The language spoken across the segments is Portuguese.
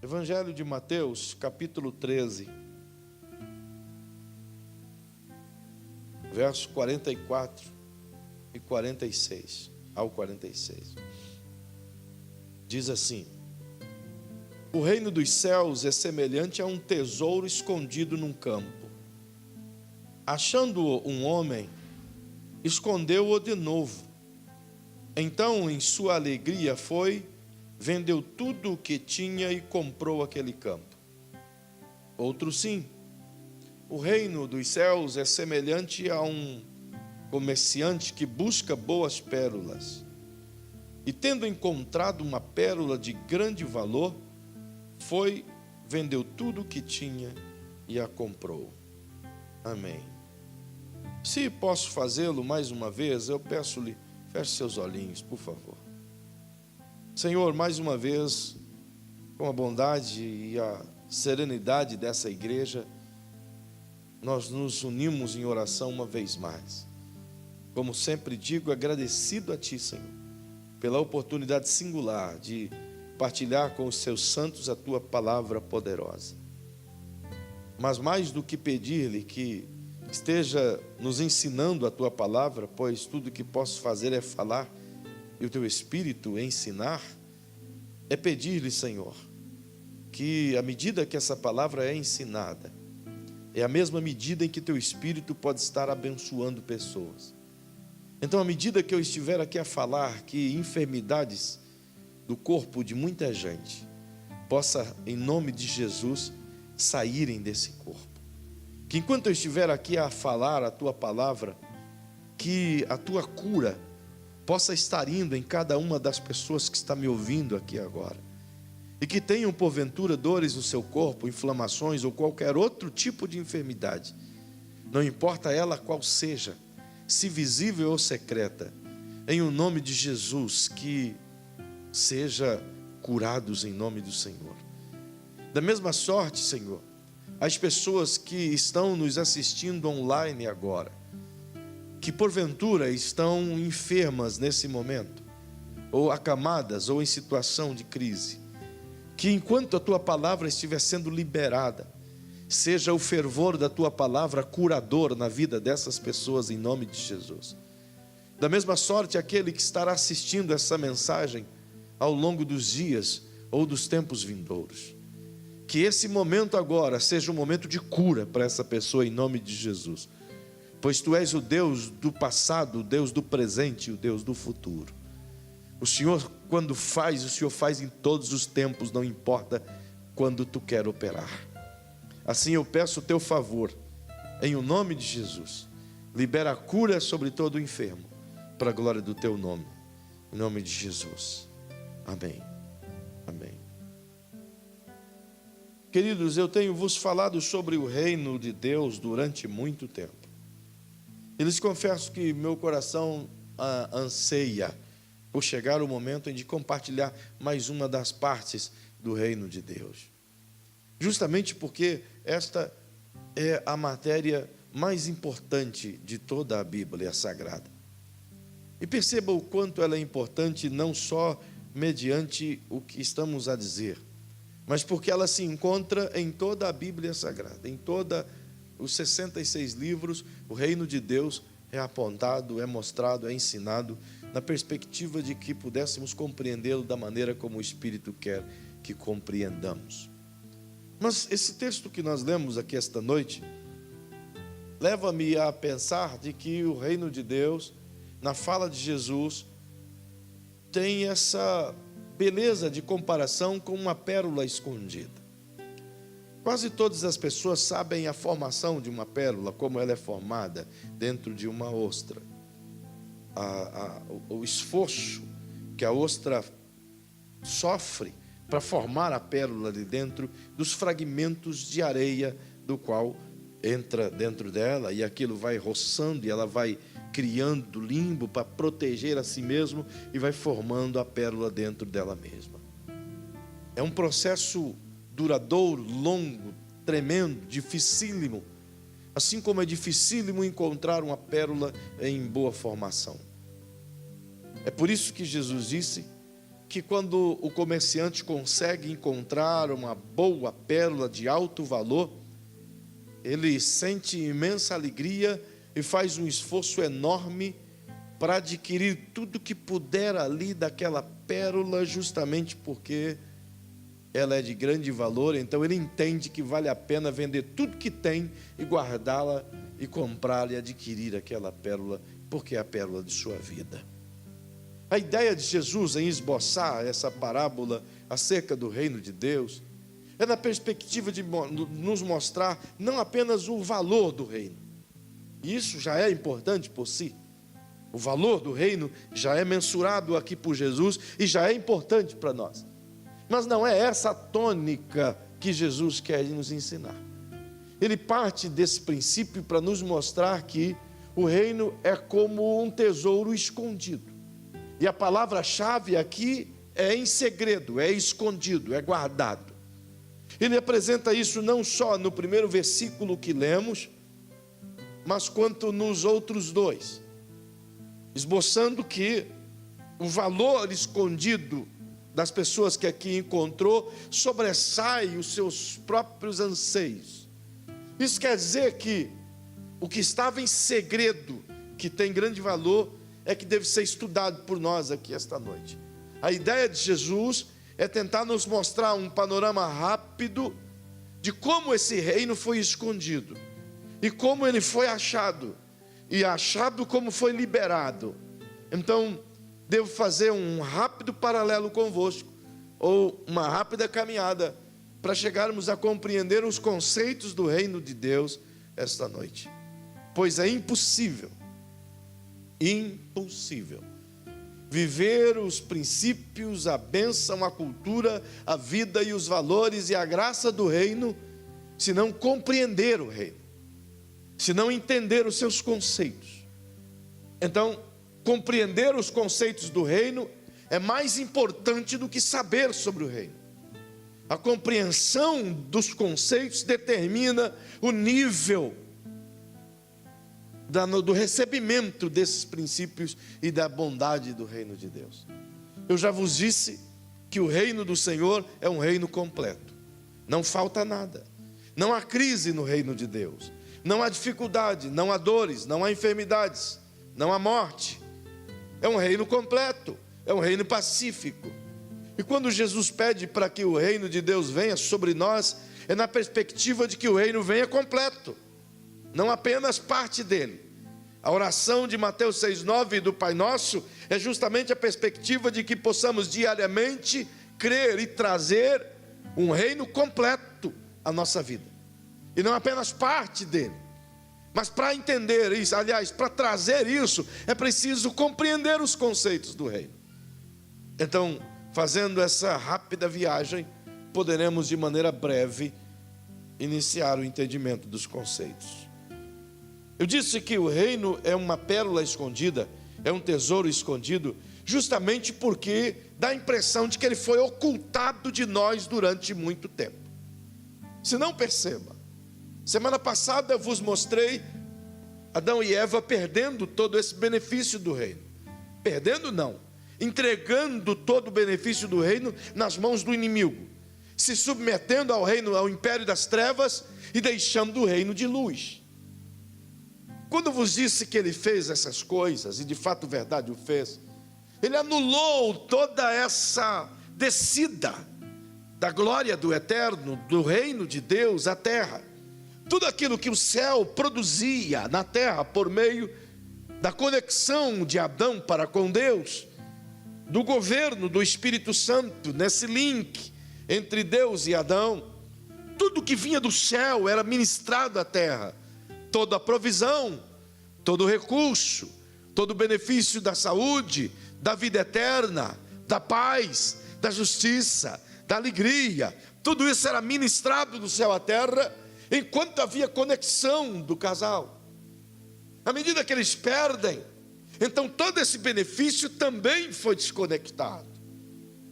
Evangelho de Mateus, capítulo 13, verso 44 e 46 ao 46. Diz assim: o reino dos céus é semelhante a um tesouro escondido num campo. Achando-o um homem, escondeu-o de novo. Então, em sua alegria, vendeu tudo o que tinha e comprou aquele campo. Outro sim. O reino dos céus é semelhante a um comerciante que busca boas pérolas. E tendo encontrado uma pérola de grande valor, vendeu tudo o que tinha e a comprou. Amém. Se posso fazê-lo mais uma vez, eu peço-lhe, feche seus olhinhos, por favor. Senhor, mais uma vez, com a bondade e a serenidade dessa igreja, nós nos unimos em oração uma vez mais. Como sempre digo, agradecido a Ti, Senhor, pela oportunidade singular de partilhar com os Seus santos a Tua palavra poderosa. Mas mais do que pedir-lhe que esteja nos ensinando a Tua palavra, pois tudo que posso fazer é falar, e o Teu Espírito ensinar, é pedir-lhe, Senhor, que a medida que essa palavra é ensinada, é a mesma medida em que Teu Espírito pode estar abençoando pessoas. Então, à medida que eu estiver aqui a falar, que enfermidades do corpo de muita gente possa, em nome de Jesus, saírem desse corpo. Que enquanto eu estiver aqui a falar a Tua palavra, que a Tua cura possa estar indo em cada uma das pessoas que está me ouvindo aqui agora, e que tenham porventura dores no seu corpo, inflamações ou qualquer outro tipo de enfermidade, não importa ela qual seja, se visível ou secreta, em o nome de Jesus, que seja curados em nome do Senhor. Da mesma sorte, Senhor, as pessoas que estão nos assistindo online agora, que porventura estão enfermas nesse momento, ou acamadas, ou em situação de crise, que enquanto a Tua palavra estiver sendo liberada, seja o fervor da Tua palavra curador na vida dessas pessoas, em nome de Jesus. Da mesma sorte, aquele que estará assistindo essa mensagem ao longo dos dias ou dos tempos vindouros, que esse momento agora seja um momento de cura para essa pessoa, em nome de Jesus. Pois Tu és o Deus do passado, o Deus do presente e o Deus do futuro. O Senhor, quando faz, o Senhor faz em todos os tempos, não importa quando Tu quer operar. Assim eu peço o Teu favor, em o nome de Jesus. Libera a cura sobre todo o enfermo, para a glória do Teu nome. Em nome de Jesus. Amém. Amém. Queridos, eu tenho vos falado sobre o reino de Deus durante muito tempo. E lhes confesso que meu coração anseia por chegar o momento de compartilhar mais uma das partes do reino de Deus. Justamente porque esta é a matéria mais importante de toda a Bíblia Sagrada. E perceba o quanto ela é importante, não só mediante o que estamos a dizer, mas porque ela se encontra em toda a Bíblia Sagrada, em todos os 66 livros. O reino de Deus é apontado, é mostrado, é ensinado, na perspectiva de que pudéssemos compreendê-lo da maneira como o Espírito quer que compreendamos. Mas esse texto que nós lemos aqui esta noite, leva-me a pensar de que o reino de Deus, na fala de Jesus, tem essa beleza de comparação com uma pérola escondida. Quase todas as pessoas sabem a formação de uma pérola, como ela é formada dentro de uma ostra. O esforço que a ostra sofre para formar a pérola ali dentro dos fragmentos de areia do qual entra dentro dela, e aquilo vai roçando e ela vai criando limbo para proteger a si mesmo e vai formando a pérola dentro dela mesma. É um processo duradouro, longo, tremendo, dificílimo, assim como é dificílimo encontrar uma pérola em boa formação. É por isso que Jesus disse que quando o comerciante consegue encontrar uma boa pérola de alto valor, ele sente imensa alegria e faz um esforço enorme para adquirir tudo que puder ali daquela pérola, justamente porque ela é de grande valor. Então ele entende que vale a pena vender tudo que tem e guardá-la e comprá-la e adquirir aquela pérola, porque é a pérola de sua vida. A ideia de Jesus em esboçar essa parábola acerca do reino de Deus é na perspectiva de nos mostrar não apenas o valor do reino. Isso já é importante por si. O valor do reino já é mensurado aqui por Jesus e já é importante para nós. Mas não é essa a tônica que Jesus quer nos ensinar. Ele parte desse princípio para nos mostrar que o reino é como um tesouro escondido. E a palavra-chave aqui é em segredo, é escondido, é guardado. Ele apresenta isso não só no primeiro versículo que lemos, mas quanto nos outros dois, esboçando que o valor escondido das pessoas que aqui encontrou sobressai os seus próprios anseios. Isso quer dizer que o que estava em segredo, que tem grande valor, é que deve ser estudado por nós aqui esta noite. A ideia de Jesus é tentar nos mostrar um panorama rápido de como esse reino foi escondido e como ele foi achado, e achado como foi liberado. Então, devo fazer um rápido paralelo convosco, ou uma rápida caminhada, para chegarmos a compreender os conceitos do reino de Deus esta noite. Pois é impossível viver os princípios, a bênção, a cultura, a vida e os valores e a graça do reino, se não compreender o reino, se não entender os seus conceitos. Então, compreender os conceitos do reino é mais importante do que saber sobre o reino. A compreensão dos conceitos determina o nível do recebimento desses princípios e da bondade do reino de Deus. Eu já vos disse que o reino do Senhor é um reino completo. Não falta nada. Não há crise no reino de Deus. Não há dificuldade, não há dores, não há enfermidades, não há morte. É um reino completo, é um reino pacífico. E quando Jesus pede para que o reino de Deus venha sobre nós, é na perspectiva de que o reino venha completo, não apenas parte dele. A oração de Mateus 6,9 do Pai Nosso é justamente a perspectiva de que possamos diariamente crer e trazer um reino completo à nossa vida, e não apenas parte dele. Mas para entender isso, aliás, para trazer isso, é preciso compreender os conceitos do reino. Então, fazendo essa rápida viagem, poderemos de maneira breve iniciar o entendimento dos conceitos. Eu disse que o reino é uma pérola escondida, é um tesouro escondido, justamente porque dá a impressão de que ele foi ocultado de nós durante muito tempo. Se não, perceba, semana passada eu vos mostrei Adão e Eva perdendo todo esse benefício do reino. Perdendo não, entregando todo o benefício do reino nas mãos do inimigo, se submetendo ao reino, ao império das trevas e deixando o reino de luz. Quando vos disse que ele fez essas coisas, e de fato verdade o fez, ele anulou toda essa descida da glória do eterno, do reino de Deus à terra. Tudo aquilo que o céu produzia na terra por meio da conexão de Adão para com Deus, do governo do Espírito Santo, nesse link entre Deus e Adão, tudo que vinha do céu era ministrado à terra. Toda a provisão, todo o recurso, todo o benefício da saúde, da vida eterna, da paz, da justiça, da alegria, tudo isso era ministrado do céu à terra, enquanto havia conexão do casal. À medida que eles perdem, então todo esse benefício também foi desconectado,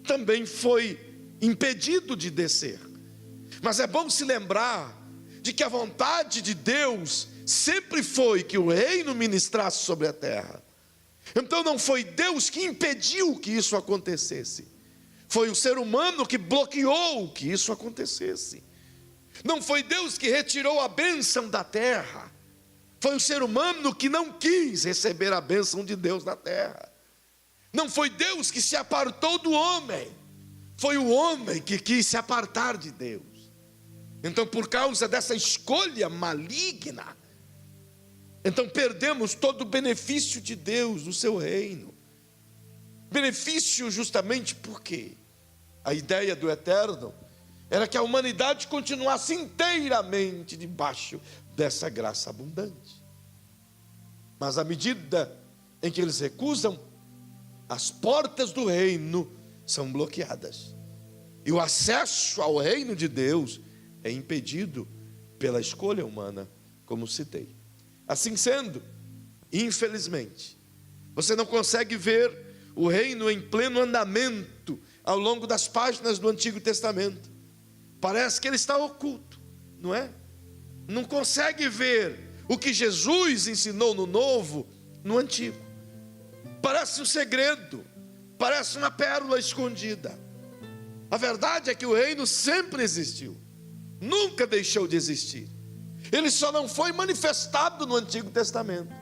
também foi impedido de descer. Mas é bom se lembrar de que a vontade de Deus sempre foi que o reino ministrasse sobre a terra. Então não foi Deus que impediu que isso acontecesse, Foi o ser humano que bloqueou que isso acontecesse. Não foi Deus que retirou a bênção da terra. Foi o ser humano que não quis receber a bênção de Deus na terra. Não foi Deus que se apartou do homem. Foi o homem que quis se apartar de Deus. Então, por causa dessa escolha maligna, então perdemos todo o benefício de Deus, do seu reino. Benefício justamente porque a ideia do eterno era que a humanidade continuasse inteiramente debaixo dessa graça abundante. Mas à medida em que eles recusam, as portas do reino são bloqueadas. E o acesso ao reino de Deus é impedido pela escolha humana, como citei. Assim sendo, infelizmente, você não consegue ver o reino em pleno andamento ao longo das páginas do Antigo Testamento. Parece que ele está oculto, não é? Não consegue ver o que Jesus ensinou no Novo, no Antigo. Parece um segredo, parece uma pérola escondida. A verdade é que o reino sempre existiu, nunca deixou de existir. Ele só não foi manifestado no Antigo Testamento.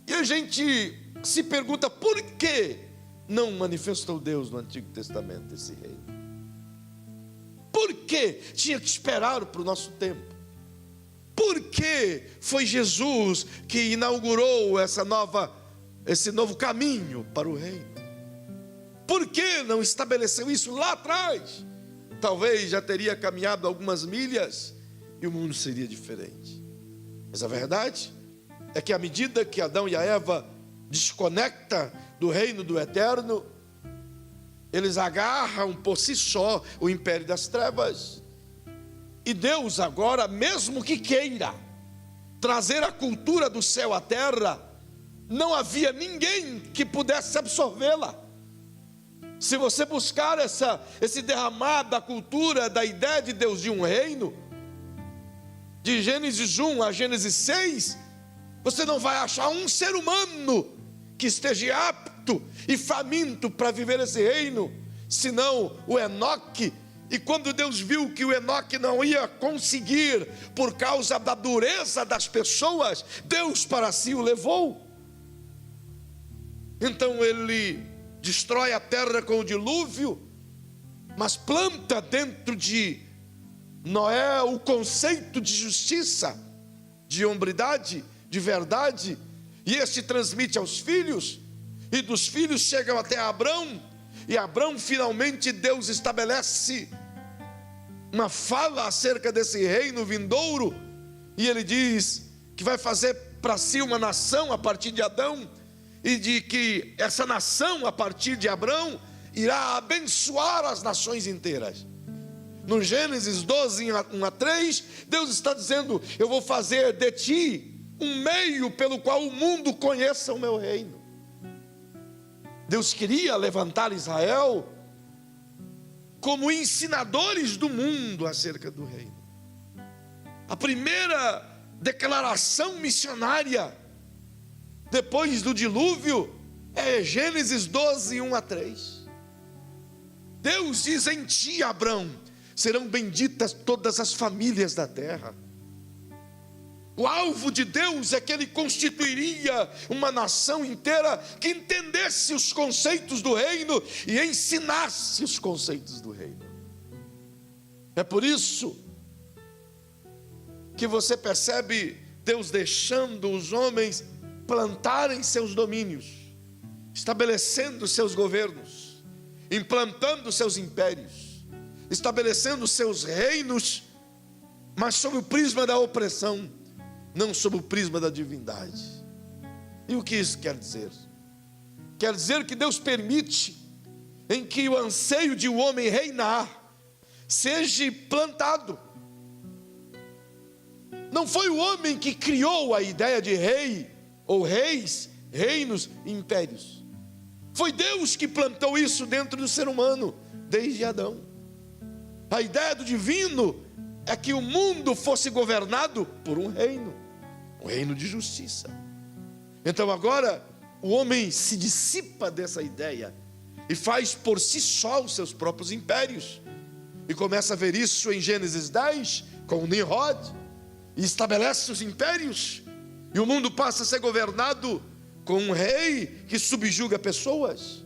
E a gente se pergunta, por que não manifestou Deus no Antigo Testamento esse reino? Por que tinha que esperar para o nosso tempo? Por que foi Jesus que inaugurou esse novo caminho para o reino? Por que não estabeleceu isso lá atrás? Talvez já teria caminhado algumas milhas e o mundo seria diferente. Mas a verdade é que à medida que Adão e a Eva desconectam do reino do eterno, eles agarram por si só o império das trevas. E Deus agora, mesmo que queira trazer a cultura do céu à terra, não havia ninguém que pudesse absorvê-la. Se você buscar esse derramar da cultura, da ideia de Deus de um reino, de Gênesis 1 a Gênesis 6, você não vai achar um ser humano que esteja apto e faminto para viver esse reino, senão o Enoque. E quando Deus viu que o Enoque não ia conseguir, por causa da dureza das pessoas, Deus para si o levou. Então ele destrói a terra com o dilúvio, mas planta dentro de Noé o conceito de justiça, de hombridade, de verdade, e este transmite aos filhos, e dos filhos chegam até Abrão, e Abrão finalmente Deus estabelece uma fala acerca desse reino vindouro, e ele diz que vai fazer para si uma nação a partir de Adão, e de que essa nação a partir de Abrão irá abençoar as nações inteiras. No Gênesis 12, 1 a 3, Deus está dizendo: eu vou fazer de ti um meio pelo qual o mundo conheça o meu reino. Deus queria levantar Israel como ensinadores do mundo acerca do reino. A primeira declaração missionária depois do dilúvio é Gênesis 12, 1 a 3. Deus diz: em ti, Abrão, serão benditas todas as famílias da terra. O alvo de Deus é que ele constituiria uma nação inteira que entendesse os conceitos do reino e ensinasse os conceitos do reino. É por isso que você percebe Deus deixando os homens plantarem seus domínios, estabelecendo seus governos, implantando seus impérios, estabelecendo seus reinos, mas sob o prisma da opressão, não sob o prisma da divindade. E o que isso quer dizer? Quer dizer que Deus permite em que o anseio de o homem reinar seja plantado. Não foi o homem que criou a ideia de rei, ou reis, reinos e impérios. Foi Deus que plantou isso dentro do ser humano, desde Adão. A ideia do divino é que o mundo fosse governado por um reino de justiça. Então agora o homem se dissipa dessa ideia e faz por si só os seus próprios impérios. E começa a ver isso em Gênesis 10, com Nimrod, e estabelece os impérios, e o mundo passa a ser governado com um rei que subjuga pessoas.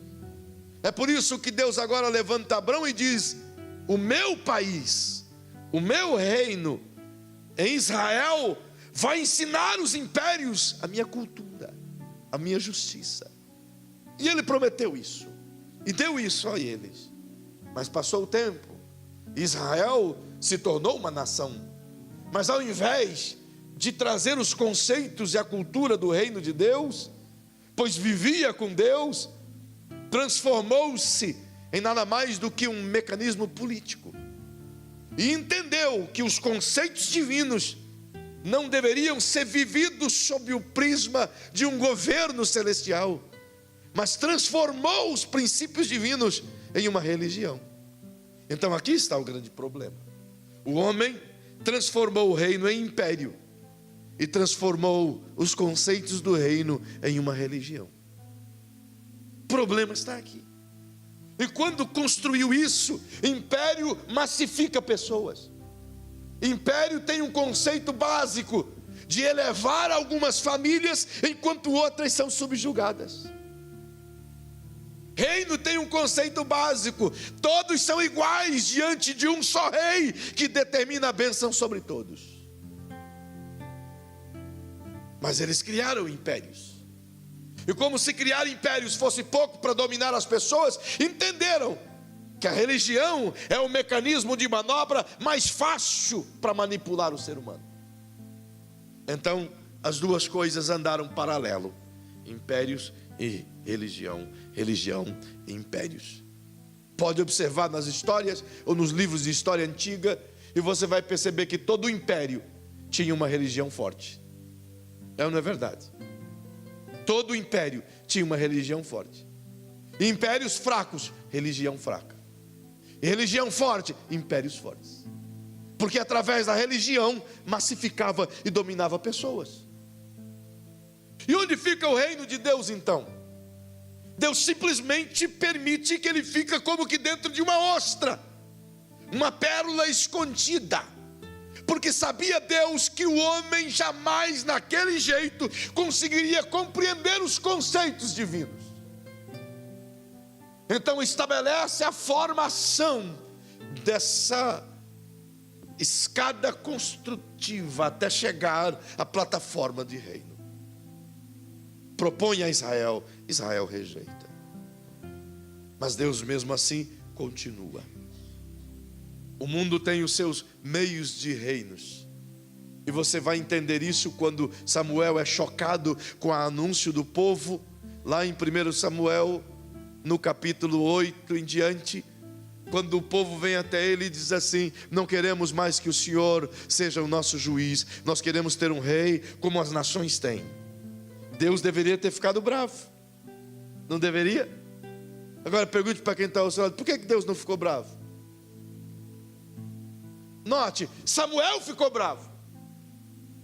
É por isso que Deus agora levanta Abrão e diz: o meu país, o meu reino em Israel vai ensinar os impérios a minha cultura, a minha justiça. E ele prometeu isso, e deu isso a eles. Mas passou o tempo, Israel se tornou uma nação, mas ao invés de trazer os conceitos e a cultura do reino de Deus, pois vivia com Deus, transformou-se em nada mais do que um mecanismo político. E entendeu que os conceitos divinos não deveriam ser vividos sob o prisma de um governo celestial, mas transformou os princípios divinos em uma religião. Então aqui está o grande problema. O homem transformou o reino em império e transformou os conceitos do reino em uma religião. O problema está aqui. E quando construiu isso, império massifica pessoas. Império tem um conceito básico de elevar algumas famílias enquanto outras são subjugadas. Reino tem um conceito básico: todos são iguais diante de um só rei que determina a bênção sobre todos. Mas eles criaram impérios. E como se criar impérios fosse pouco para dominar as pessoas, entenderam que a religião é o mecanismo de manobra mais fácil para manipular o ser humano. Então, as duas coisas andaram paralelo: impérios e religião, religião e impérios. Pode observar nas histórias ou nos livros de história antiga, e você vai perceber que todo império tinha uma religião forte. É ou não é verdade? Todo império tinha uma religião forte. Impérios fracos, religião fraca. E religião forte, impérios fortes. Porque através da religião massificava e dominava pessoas. E onde fica o reino de Deus então? Deus simplesmente permite que ele fique como que dentro de uma ostra, uma pérola escondida. Porque sabia Deus que o homem jamais naquele jeito conseguiria compreender os conceitos divinos. Então estabelece a formação dessa escada construtiva até chegar à plataforma de reino. Propõe a Israel, Israel rejeita. Mas Deus mesmo assim continua. O mundo tem os seus meios de reinos. E você vai entender isso quando Samuel é chocado com o anúncio do povo, lá em 1 Samuel, no capítulo 8 em diante, quando o povo vem até ele e diz assim: não queremos mais que o Senhor seja o nosso juiz, nós queremos ter um rei como as nações têm. Deus deveria ter ficado bravo, não deveria? Agora pergunte para quem está ao seu lado: por que Deus não ficou bravo? Note, Samuel ficou bravo.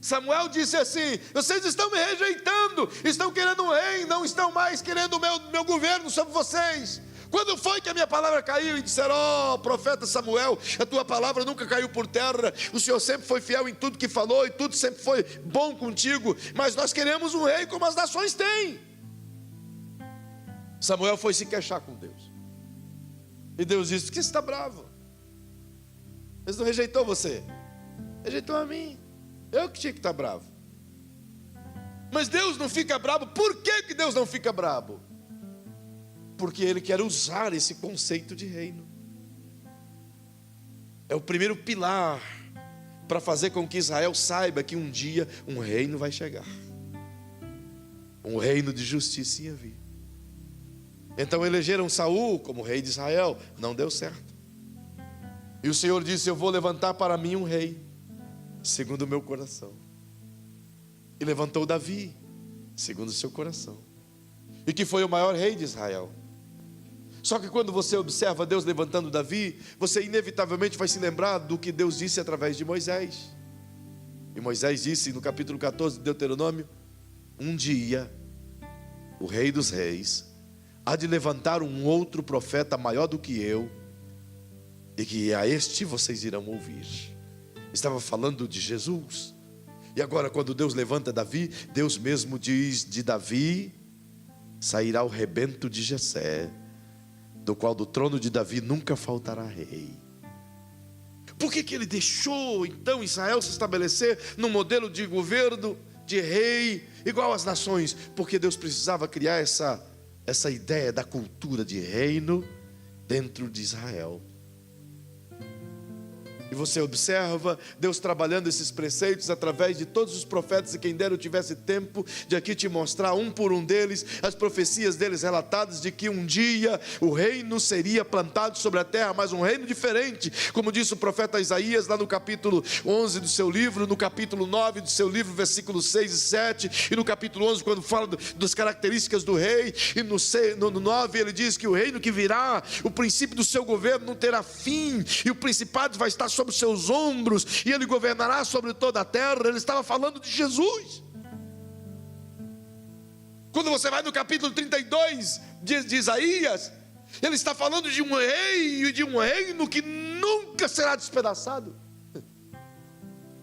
Samuel disse assim: vocês estão me rejeitando, estão querendo um rei, não estão mais querendo o meu governo sobre vocês. Quando foi que a minha palavra caiu? E disseram: ó, profeta Samuel, a tua palavra nunca caiu por terra, o Senhor sempre foi fiel em tudo que falou, e tudo sempre foi bom contigo, mas nós queremos um rei como as nações têm. Samuel foi se queixar com Deus, e Deus disse: por que você está bravo? Eles não rejeitou você, rejeitou a mim. Eu que tinha que estar bravo. Mas Deus não fica bravo. Por que Deus não fica bravo? Porque Ele quer usar esse conceito de reino. É o primeiro pilar para fazer com que Israel saiba que um dia um reino vai chegar. Um reino de justiça ia vir. Então elegeram Saul como rei de Israel. Não deu certo. E o Senhor disse: eu vou levantar para mim um rei, segundo o meu coração. E levantou Davi, segundo o seu coração. E que foi o maior rei de Israel. Só que quando você observa Deus levantando Davi, você inevitavelmente vai se lembrar do que Deus disse através de Moisés. E Moisés disse no capítulo 14 de Deuteronômio: um dia o Rei dos Reis há de levantar um outro profeta maior do que eu, e que a este vocês irão ouvir. Estava falando de Jesus. E agora, quando Deus levanta Davi, Deus mesmo diz: de Davi sairá o rebento de Jessé, do qual do trono de Davi nunca faltará rei. Por que ele deixou então Israel se estabelecer num modelo de governo, de rei, igual às nações? Porque Deus precisava criar essa ideia da cultura de reino dentro de Israel. E você observa Deus trabalhando esses preceitos através de todos os profetas, e quem dera eu tivesse tempo de aqui te mostrar um por um deles, as profecias deles relatadas de que um dia o reino seria plantado sobre a terra, mas um reino diferente, como disse o profeta Isaías lá no capítulo 11 do seu livro, no capítulo 9 do seu livro, versículos 6 e 7, e no capítulo 11 quando fala das características do rei, e no 9 ele diz que o reino que virá, o princípio do seu governo não terá fim, e o principado vai estar sobre os seus ombros, e ele governará sobre toda a terra. Ele estava falando de Jesus. Quando você vai no capítulo 32 de Isaías, ele está falando de um rei e de um reino que nunca será despedaçado.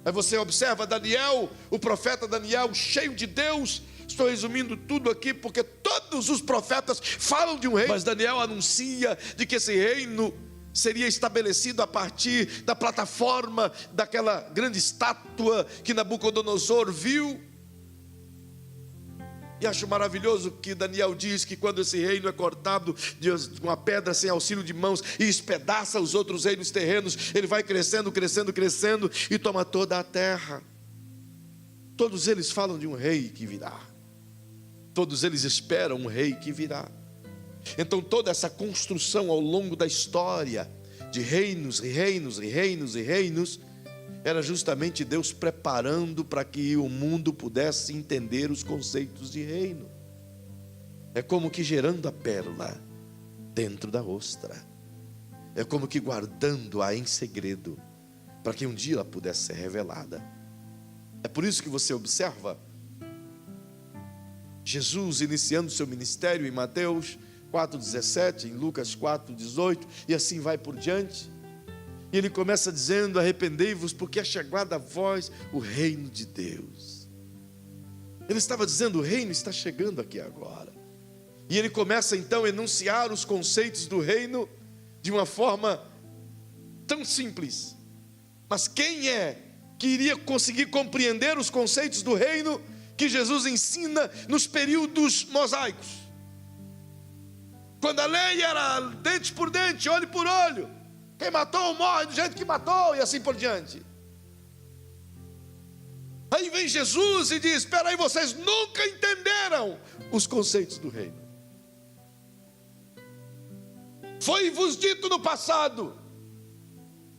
Aí você observa Daniel, o profeta Daniel, cheio de Deus. Estou resumindo tudo aqui porque todos os profetas falam de um reino, mas Daniel anuncia de que esse reino seria estabelecido a partir da plataforma daquela grande estátua que Nabucodonosor viu. E acho maravilhoso que Daniel diz que quando esse reino é cortado com a pedra sem auxílio de mãos e espedaça os outros reinos terrenos, ele vai crescendo, crescendo, crescendo e toma toda a terra. Todos eles falam de um rei que virá. Todos eles esperam um rei que virá. Então toda essa construção ao longo da história de reinos e reinos e reinos e reinos era justamente Deus preparando para que o mundo pudesse entender os conceitos de reino. É como que gerando a pérola dentro da ostra, é como que guardando-a em segredo para que um dia ela pudesse ser revelada. É por isso que você observa Jesus iniciando seu ministério em Mateus 4,17, em Lucas 4,18, e assim vai por diante. E ele começa dizendo: arrependei-vos, porque é chegado a vós o reino de Deus. Ele estava dizendo: o reino está chegando aqui agora. E ele começa então a enunciar os conceitos do reino de uma forma tão simples. Mas quem é que iria conseguir compreender os conceitos do reino que Jesus ensina nos períodos mosaicos? Quando a lei era dente por dente, olho por olho, quem matou morre do jeito que matou, e assim por diante. Aí vem Jesus e diz: espera aí, vocês nunca entenderam os conceitos do reino. Foi-vos dito no passado,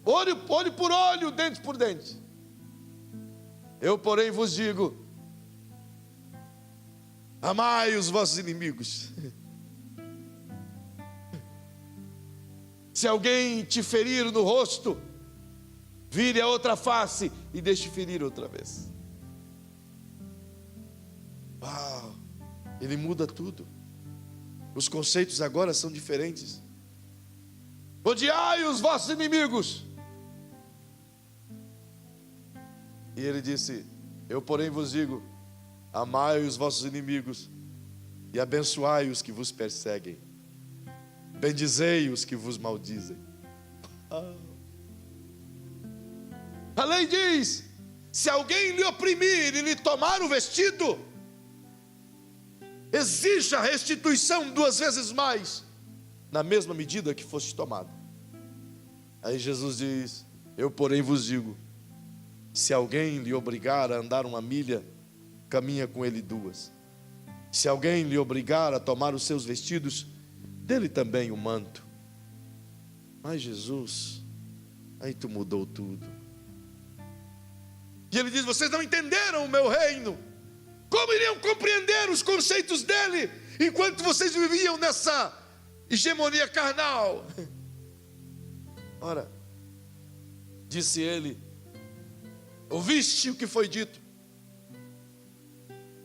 olho por olho, dente por dente. Eu, porém, vos digo: amai os vossos inimigos. Se alguém te ferir no rosto, vire a outra face e deixe ferir outra vez. Uau, ele muda tudo. Os conceitos agora são diferentes. Odiai os vossos inimigos. E ele disse: eu, porém, vos digo: amai os vossos inimigos e abençoai os que vos perseguem. Bendizei os que vos maldizem. A lei diz: se alguém lhe oprimir e lhe tomar o vestido, exija a restituição 2 vezes mais, na mesma medida que foste tomado. Aí Jesus diz: eu, porém, vos digo: se alguém lhe obrigar a andar 1 milha, caminha com ele 2. Se alguém lhe obrigar a tomar os seus vestidos, dele também o manto. Mas Jesus, aí tu mudou tudo. E ele diz: vocês não entenderam o meu reino. Como iriam compreender os conceitos dele, enquanto vocês viviam nessa hegemonia carnal? Ora, disse ele: ouviste o que foi dito?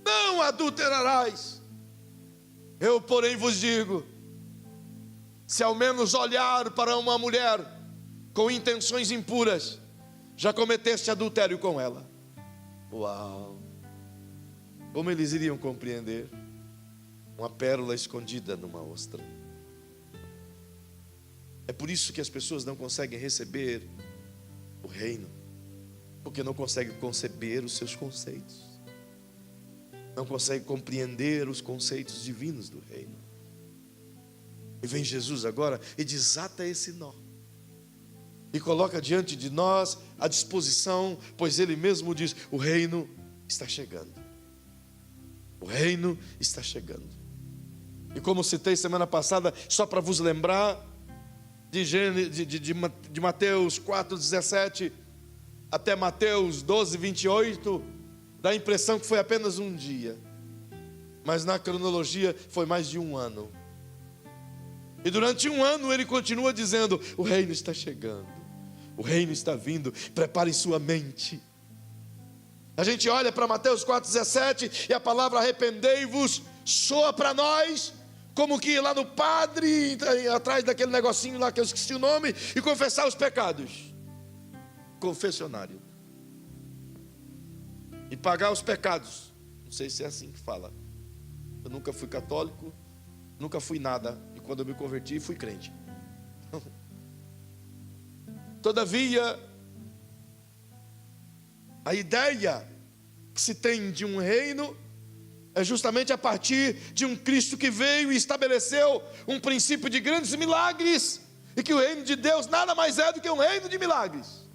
Não adulterarás. Eu, porém, vos digo: se ao menos olhar para uma mulher com intenções impuras, já cometeste adultério com ela. Uau! Como eles iriam compreender? Uma pérola escondida numa ostra. É por isso que as pessoas não conseguem receber o reino, porque não conseguem conceber os seus conceitos, não conseguem compreender os conceitos divinos do reino. E vem Jesus agora e desata esse nó e coloca diante de nós a disposição, pois Ele mesmo diz: o reino está chegando. O reino está chegando. E como citei semana passada, só para vos lembrar, de Mateus 4,17 até Mateus 12,28, dá a impressão que foi apenas um dia, mas na cronologia foi mais de um ano. E durante um ano ele continua dizendo: o reino está chegando, o reino está vindo, preparem sua mente. A gente olha para Mateus 4,17 e a palavra arrependei-vos soa para nós como que ir lá no padre, atrás daquele negocinho lá que eu esqueci o nome, e confessar os pecados. Confessionário. E pagar os pecados. Não sei se é assim que fala. Eu nunca fui católico, nunca fui nada. E quando eu me converti, fui crente. Todavia, a ideia que se tem de um reino é justamente a partir de um Cristo que veio e estabeleceu um princípio de grandes milagres, e que o reino de Deus nada mais é do que um reino de milagres.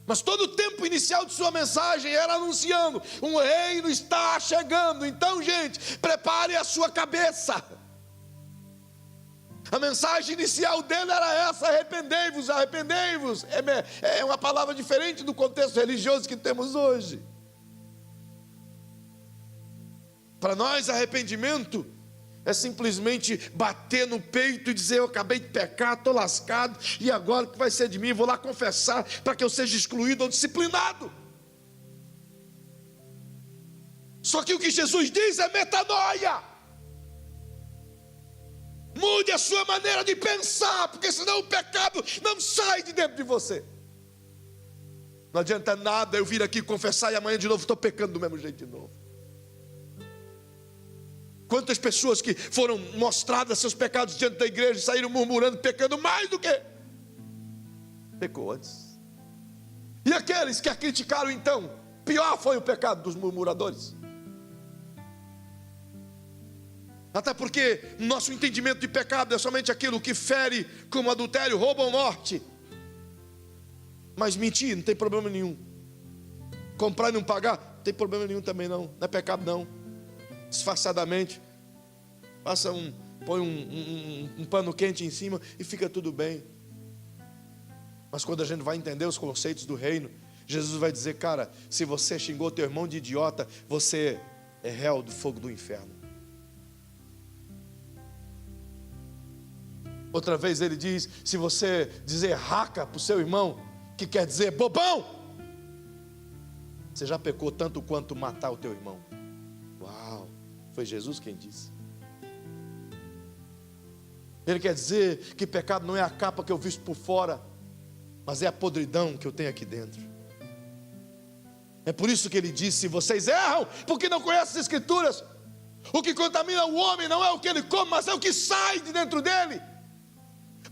Mas todo o tempo inicial de sua mensagem era anunciando: um reino está chegando. Então, gente, prepare a sua cabeça. A mensagem inicial dele era essa: arrependei-vos, arrependei-vos. É uma palavra diferente do contexto religioso que temos hoje. Para nós, arrependimento é simplesmente bater no peito e dizer: eu acabei de pecar, estou lascado, e agora o que vai ser de mim? Vou lá confessar para que eu seja excluído ou disciplinado. Só que o que Jesus diz é metanoia. Mude a sua maneira de pensar, porque senão o pecado não sai de dentro de você. Não adianta nada eu vir aqui confessar e amanhã de novo estou pecando do mesmo jeito de novo. Quantas pessoas que foram mostradas seus pecados diante da igreja e saíram murmurando, pecando mais do que pecou antes. E aqueles que a criticaram então, pior foi o pecado dos murmuradores. Até porque nosso entendimento de pecado é somente aquilo que fere, como adultério, roubo ou morte. Mas mentir não tem problema nenhum. Comprar e não pagar, não tem problema nenhum também não. Não é pecado não. Disfarçadamente, põe um pano quente em cima e fica tudo bem. Mas quando a gente vai entender os conceitos do reino, Jesus vai dizer: cara, se você xingou teu irmão de idiota, você é réu do fogo do inferno. Outra vez ele diz: se você dizer raca para o seu irmão, que quer dizer bobão, você já pecou tanto quanto matar o teu irmão. Uau! Foi Jesus quem disse. Ele quer dizer que pecado não é a capa que eu visto por fora, mas é a podridão que eu tenho aqui dentro. É por isso que ele disse: vocês erram porque não conhecem as Escrituras. O que contamina o homem não é o que ele come, mas é o que sai de dentro dele.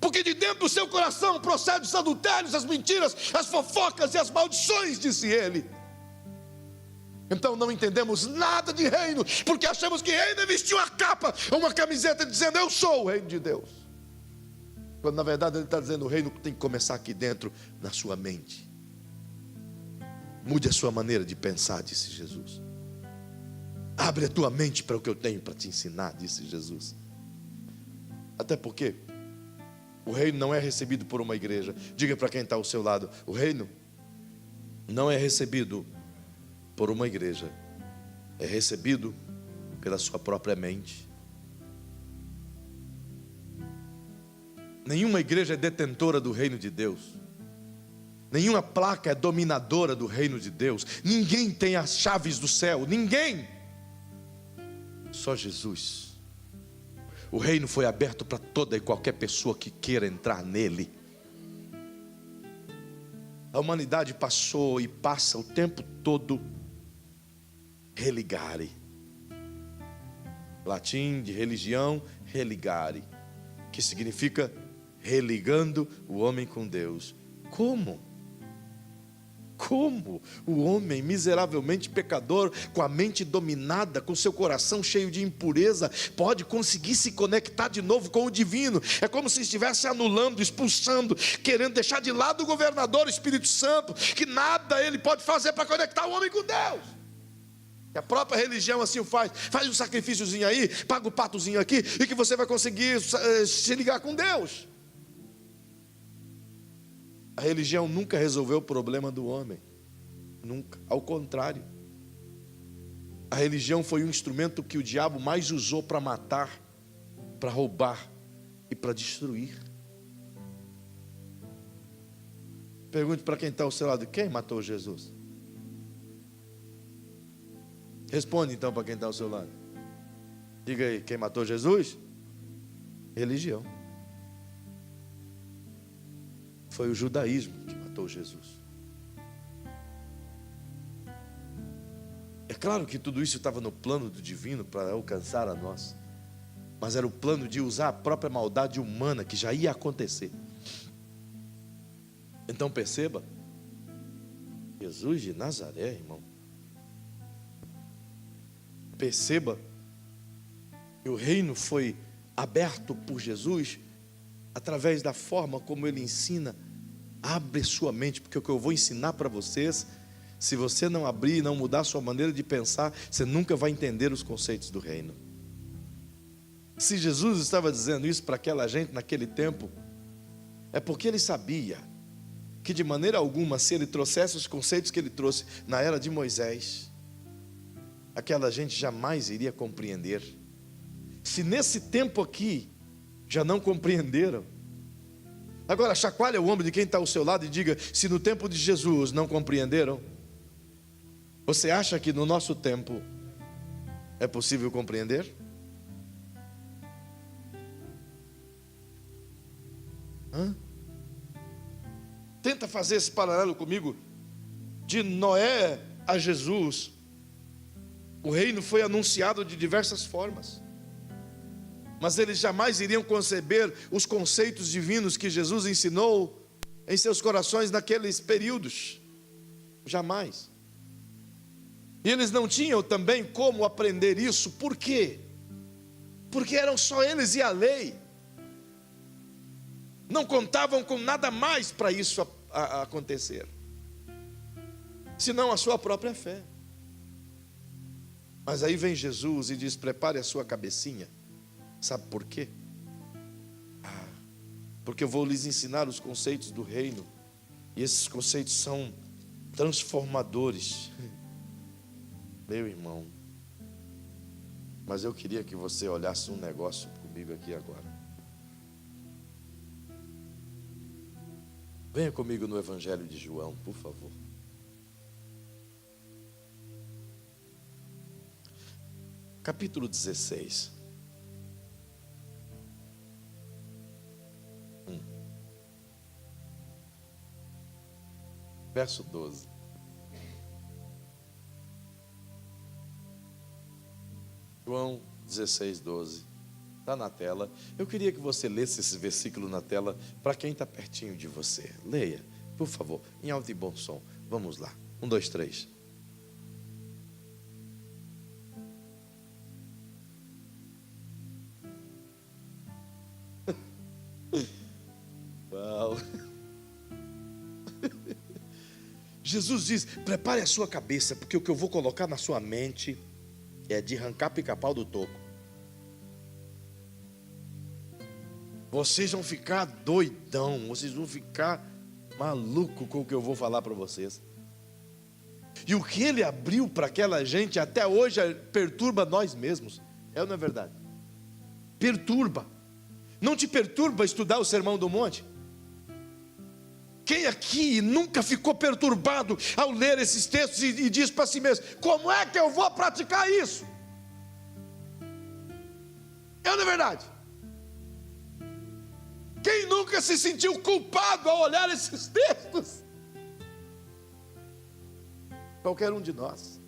Porque de dentro do seu coração procedem os adultérios, as mentiras, as fofocas e as maldições, disse ele. Então não entendemos nada de reino, porque achamos que reino é vestir uma capa ou uma camiseta dizendo: eu sou o reino de Deus. Quando na verdade ele está dizendo: o reino tem que começar aqui dentro, na sua mente. Mude a sua maneira de pensar, disse Jesus. Abre a tua mente para o que eu tenho para te ensinar, disse Jesus. Até porque o reino não é recebido por uma igreja. Diga para quem está ao seu lado: o reino não é recebido por uma igreja, é recebido pela sua própria mente. Nenhuma igreja é detentora do reino de Deus. Nenhuma placa é dominadora do reino de Deus. Ninguém tem as chaves do céu, ninguém. Só Jesus. o reino foi aberto para toda e qualquer pessoa que queira entrar nele. A humanidade passou e passa o tempo todo religare. Latim de religião, religare, que significa religando o homem com Deus. Como? Como o homem miseravelmente pecador, com a mente dominada, com seu coração cheio de impureza, pode conseguir se conectar de novo com o divino? É como se estivesse anulando, expulsando, querendo deixar de lado o governador, o Espírito Santo, que nada ele pode fazer para conectar o homem com Deus. A própria religião assim o faz. Faz um sacrifíciozinho aí, paga o patozinho aqui, e que você vai conseguir se ligar com Deus. A religião nunca resolveu o problema do homem. Nunca. Ao contrário. A religião foi um instrumento que o diabo mais usou para matar, para roubar e para destruir. Pergunte para quem está ao seu lado: quem matou Jesus? Responde então para quem está ao seu lado. Diga aí, quem matou Jesus? Religião. Foi o judaísmo que matou Jesus. É claro que tudo isso estava no plano do divino para alcançar a nós, mas era o plano de usar a própria maldade humana que já ia acontecer. Então perceba, Jesus de Nazaré, irmão, perceba que o reino foi aberto por Jesus através da forma como ele ensina. Abre sua mente, porque o que eu vou ensinar para vocês, se você não abrir e não mudar sua maneira de pensar, você nunca vai entender os conceitos do reino. Se Jesus estava dizendo isso para aquela gente naquele tempo, é porque ele sabia que de maneira alguma, se ele trouxesse os conceitos que ele trouxe na era de Moisés, aquela gente jamais iria compreender. Se nesse tempo aqui já não compreenderam, agora chacoalha o ombro de quem está ao seu lado e diga: se no tempo de Jesus não compreenderam, você acha que no nosso tempo é possível compreender? Tenta fazer esse paralelo comigo. De Noé a Jesus, o reino foi anunciado de diversas formas, mas eles jamais iriam conceber os conceitos divinos que Jesus ensinou em seus corações naqueles períodos. Jamais. E eles não tinham também como aprender isso. Por quê? Porque eram só eles e a lei. Não contavam com nada mais para isso acontecer, senão a sua própria fé. Mas aí vem Jesus e diz: prepare a sua cabecinha. Sabe por quê? Porque eu vou lhes ensinar os conceitos do reino, e esses conceitos são transformadores. Meu irmão, mas eu queria que você olhasse um negócio comigo aqui agora. Venha comigo no Evangelho de João, por favor. Capítulo 16. Verso 12. João 16, 12. Está na tela. Eu queria que você lesse esse versículo na tela para quem está pertinho de você. Leia, por favor, em alto e bom som. Vamos lá. 1, 2, 3. Uau. Jesus diz: prepare a sua cabeça, porque o que eu vou colocar na sua mente é de arrancar pica-pau do toco. Vocês vão ficar doidão, vocês vão ficar maluco com o que eu vou falar para vocês. E o que ele abriu para aquela gente até hoje perturba nós mesmos. É ou não é verdade? Perturba. Não te perturba estudar o Sermão do Monte? Quem aqui nunca ficou perturbado ao ler esses textos e diz para si mesmo: como é que eu vou praticar isso? É ou não é verdade? Quem nunca se sentiu culpado ao olhar esses textos? Qualquer um de nós.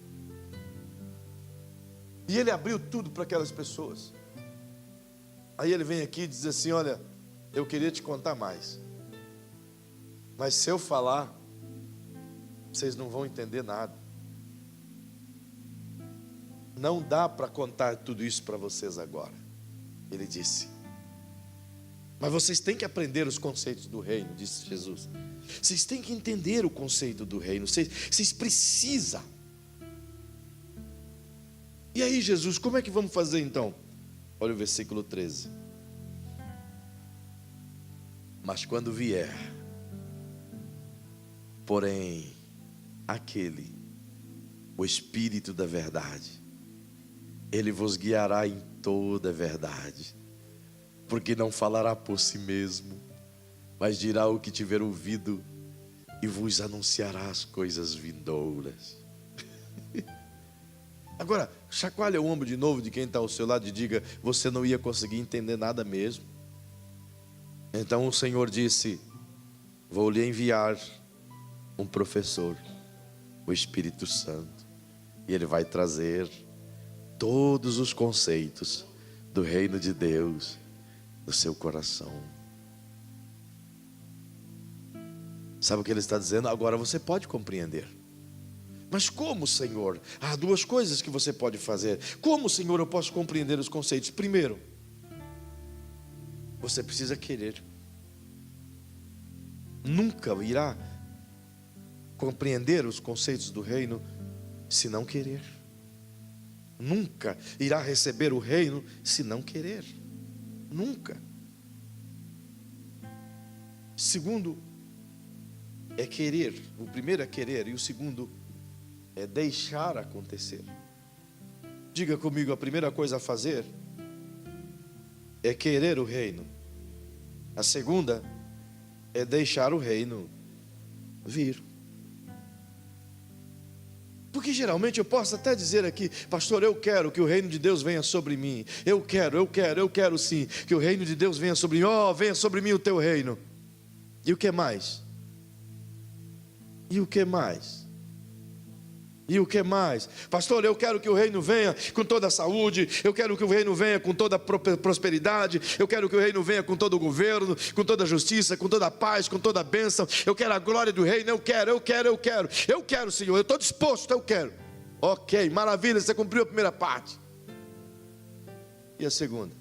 E ele abriu tudo para aquelas pessoas. Aí ele vem aqui e diz assim: olha, eu queria te contar mais, mas se eu falar, vocês não vão entender nada. Não dá para contar tudo isso para vocês agora. Ele disse: mas vocês têm que aprender os conceitos do reino, disse Jesus. Vocês têm que entender o conceito do reino. Vocês precisam. E aí, Jesus, como é que vamos fazer então? Olha o versículo 13. Mas quando vier, porém, aquele, o Espírito da verdade, ele vos guiará em toda a verdade, porque não falará por si mesmo, mas dirá o que tiver ouvido e vos anunciará as coisas vindouras. Agora, chacoalha o ombro de novo de quem está ao seu lado e diga: você não ia conseguir entender nada mesmo. Então o Senhor disse: vou lhe enviar um professor, o Espírito Santo, e ele vai trazer todos os conceitos do reino de Deus no seu coração. Sabe o que ele está dizendo? Agora você pode compreender. Mas como, Senhor? Há duas coisas que você pode fazer. Como, Senhor, eu posso compreender os conceitos? Primeiro, você precisa querer. Nunca irá compreender os conceitos do reino se não querer. Nunca irá receber o reino se não querer. Nunca. Segundo, é querer. O primeiro é querer e o segundo é deixar acontecer. Diga comigo: a primeira coisa a fazer é querer o reino. A segunda é deixar o reino vir. Porque geralmente eu posso até dizer aqui: pastor, eu quero que o reino de Deus venha sobre mim. Eu quero sim que o reino de Deus venha sobre mim. Oh, venha sobre mim o teu reino. E o que mais? E o que mais? E o que mais? Pastor, eu quero que o reino venha com toda a saúde. Eu quero que o reino venha com toda a prosperidade. Eu quero que o reino venha com todo o governo, com toda a justiça, com toda a paz, com toda a bênção. Eu quero a glória do reino. Eu quero, Senhor. Eu estou disposto, eu quero. Ok, maravilha, você cumpriu a primeira parte. E a segunda?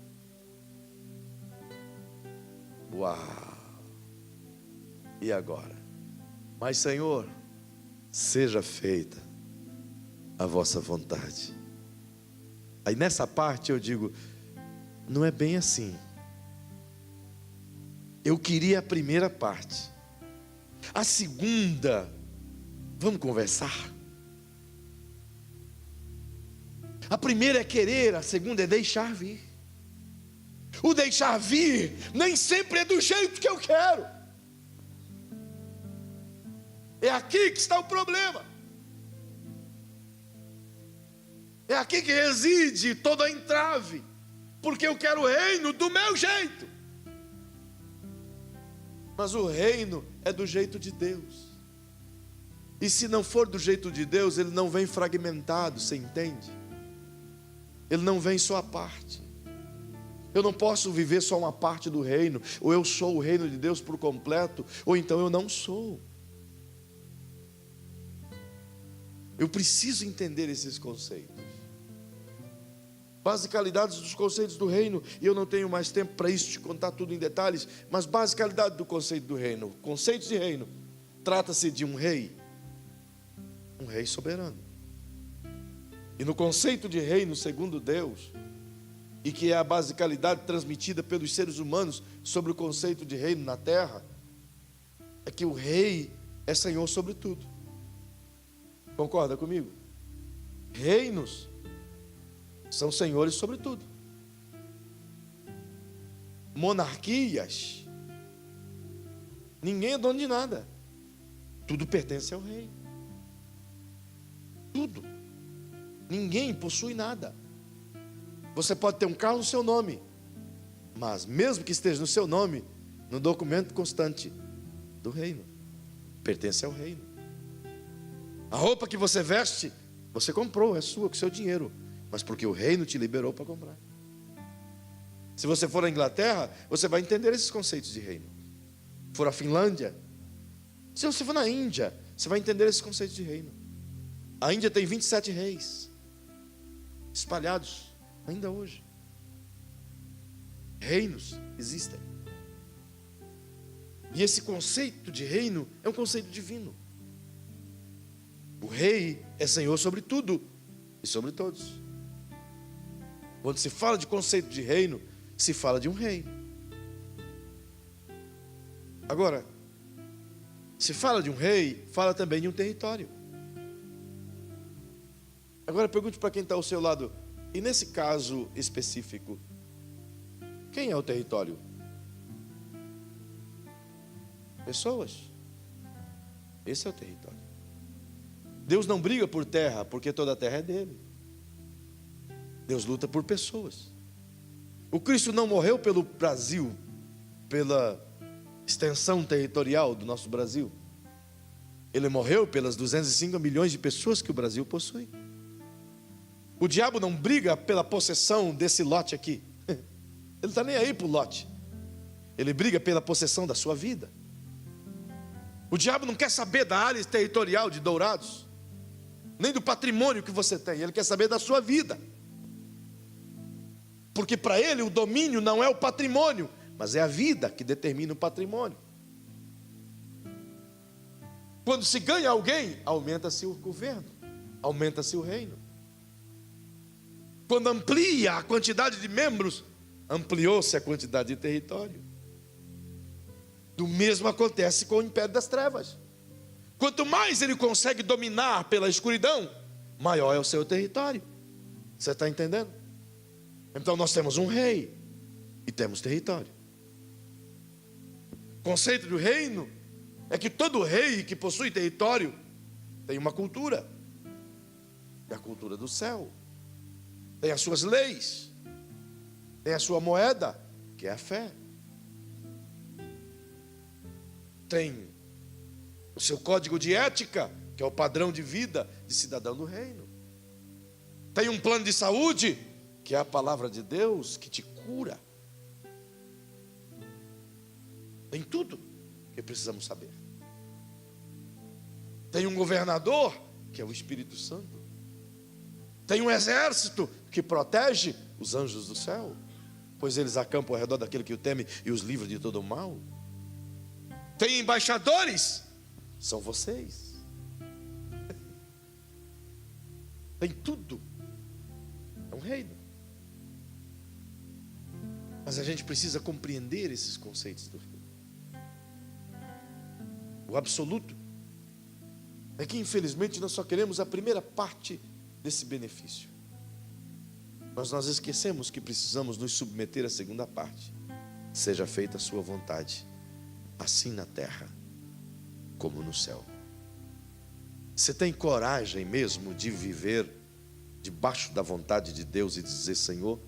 Uau! E agora? Mas, Senhor, seja feita a vossa vontade. Aí nessa parte eu digo: não é bem assim. Eu queria a primeira parte. A segunda, vamos conversar. A primeira é querer, a segunda é deixar vir. O deixar vir nem sempre é do jeito que eu quero. É aqui que está o problema. É aqui que reside toda a entrave. Porque eu quero o reino do meu jeito. Mas o reino é do jeito de Deus. E se não for do jeito de Deus, ele não vem fragmentado, você entende? Ele não vem só a parte. Eu não posso viver só uma parte do reino. Ou eu sou o reino de Deus por completo, ou então eu não sou. Eu preciso entender esses conceitos. Basicalidades dos conceitos do reino. E eu não tenho mais tempo para isso, te contar tudo em detalhes. Mas basicalidade do conceito do reino. Conceitos de reino. Trata-se de um rei soberano. E no conceito de reino segundo Deus, e que é a basicalidade transmitida pelos seres humanos sobre o conceito de reino na terra, é que o rei é senhor sobre tudo. Concorda comigo? Reinos são senhores sobre tudo. Monarquias, ninguém é dono de nada. Tudo pertence ao rei. Tudo. Ninguém possui nada. Você pode ter um carro no seu nome, mas mesmo que esteja no seu nome, no documento constante do reino. Pertence ao reino. A roupa que você veste, você comprou, é sua, com seu dinheiro, mas porque o reino te liberou para comprar. Se você for à Inglaterra, você vai entender esses conceitos de reino. For à Finlândia, se você for na Índia, você vai entender esses conceitos de reino. A Índia tem 27 reis espalhados ainda hoje. Reinos existem. E esse conceito de reino é um conceito divino. O rei é senhor sobre tudo e sobre todos. Quando se fala de conceito de reino, se fala de um rei. Agora, se fala de um rei, fala também de um território. Agora pergunte para quem está ao seu lado, e nesse caso específico, quem é o território? Pessoas. Esse é o território. Deus não briga por terra, porque toda a terra é dele. Deus luta por pessoas. O Cristo não morreu pelo Brasil, pela extensão territorial do nosso Brasil. Ele morreu pelas 205 milhões de pessoas que o Brasil possui. O diabo não briga pela possessão desse lote aqui. Ele não está nem aí para o lote. Ele briga pela possessão da sua vida. O diabo não quer saber da área territorial de Dourados, nem do patrimônio que você tem. Ele quer saber da sua vida. Porque para ele o domínio não é o patrimônio, mas é a vida que determina o patrimônio. Quando se ganha alguém, aumenta-se o governo, aumenta-se o reino. Quando amplia a quantidade de membros, ampliou-se a quantidade de território. Do mesmo acontece com o império das trevas. Quanto mais ele consegue dominar pela escuridão, maior é o seu território. Você está entendendo? Então nós temos um rei e temos território. O conceito do reino é que todo rei que possui território tem uma cultura. É a cultura do céu. Tem as suas leis. Tem a sua moeda, que é a fé. Tem o seu código de ética, que é o padrão de vida de cidadão do reino. Tem um plano de saúde, que é a palavra de Deus, que te cura. Tem tudo que precisamos saber. Tem um governador, que é o Espírito Santo. Tem um exército que protege os anjos do céu, pois eles acampam ao redor daquele que o teme e os livra de todo o mal. Tem embaixadores, são vocês. Tem tudo. É um reino. Mas a gente precisa compreender esses conceitos do reino. O absoluto é que infelizmente nós só queremos a primeira parte desse benefício. Mas nós esquecemos que precisamos nos submeter à segunda parte. Seja feita a sua vontade, assim na terra como no céu. Você tem coragem mesmo de viver debaixo da vontade de Deus e dizer: Senhor,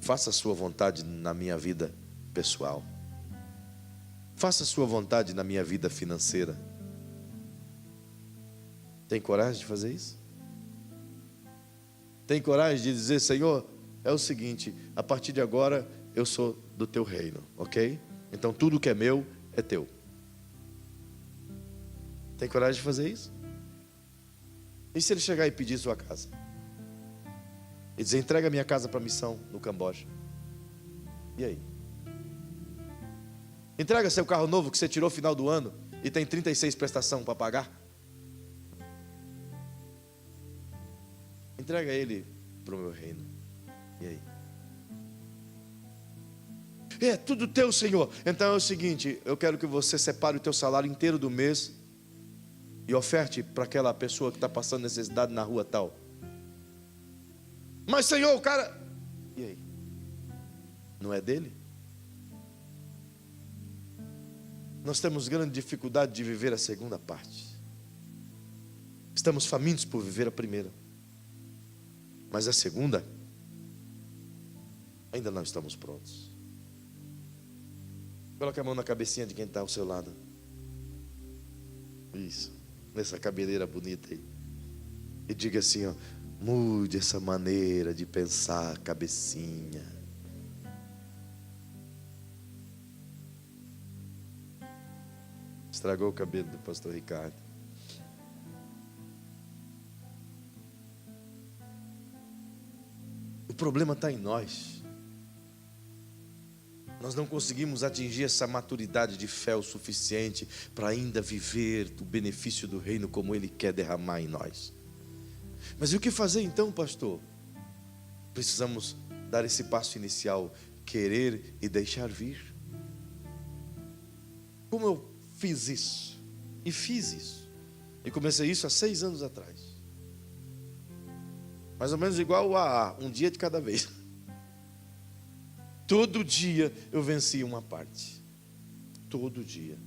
faça a sua vontade na minha vida pessoal, faça a sua vontade na minha vida financeira? Tem coragem de fazer isso? Tem coragem de dizer: Senhor, é o seguinte, a partir de agora eu sou do teu reino, ok? Então tudo que é meu é teu. Tem coragem de fazer isso? E se ele chegar e pedir sua casa? E dizer: entrega minha casa para a missão no Camboja. E aí? Entrega seu carro novo que você tirou no final do ano e tem 36 prestações para pagar. Entrega ele para o meu reino. E aí? É tudo teu, Senhor. Então é o seguinte, eu quero que você separe o teu salário inteiro do mês e oferte para aquela pessoa que está passando necessidade na rua tal. Mas, Senhor, o cara... E aí? Não é dele? Nós temos grande dificuldade de viver a segunda parte. Estamos famintos por viver a primeira. Mas a segunda, ainda não estamos prontos. Coloque a mão na cabecinha de quem está ao seu lado. Isso. Nessa cabeleira bonita aí. E diga assim, ó: mude essa maneira de pensar, cabecinha. Estragou o cabelo do pastor Ricardo. O problema está em nós. Nós não conseguimos atingir essa maturidade de fé o suficiente para ainda viver do benefício do reino como Ele quer derramar em nós. Mas e o que fazer então, pastor? Precisamos dar esse passo inicial, querer e deixar vir. Como eu fiz isso? E fiz isso. E comecei isso há 6 anos atrás. Mais ou menos igual o AA, um dia de cada vez. Todo dia eu vencia uma parte. Todo dia.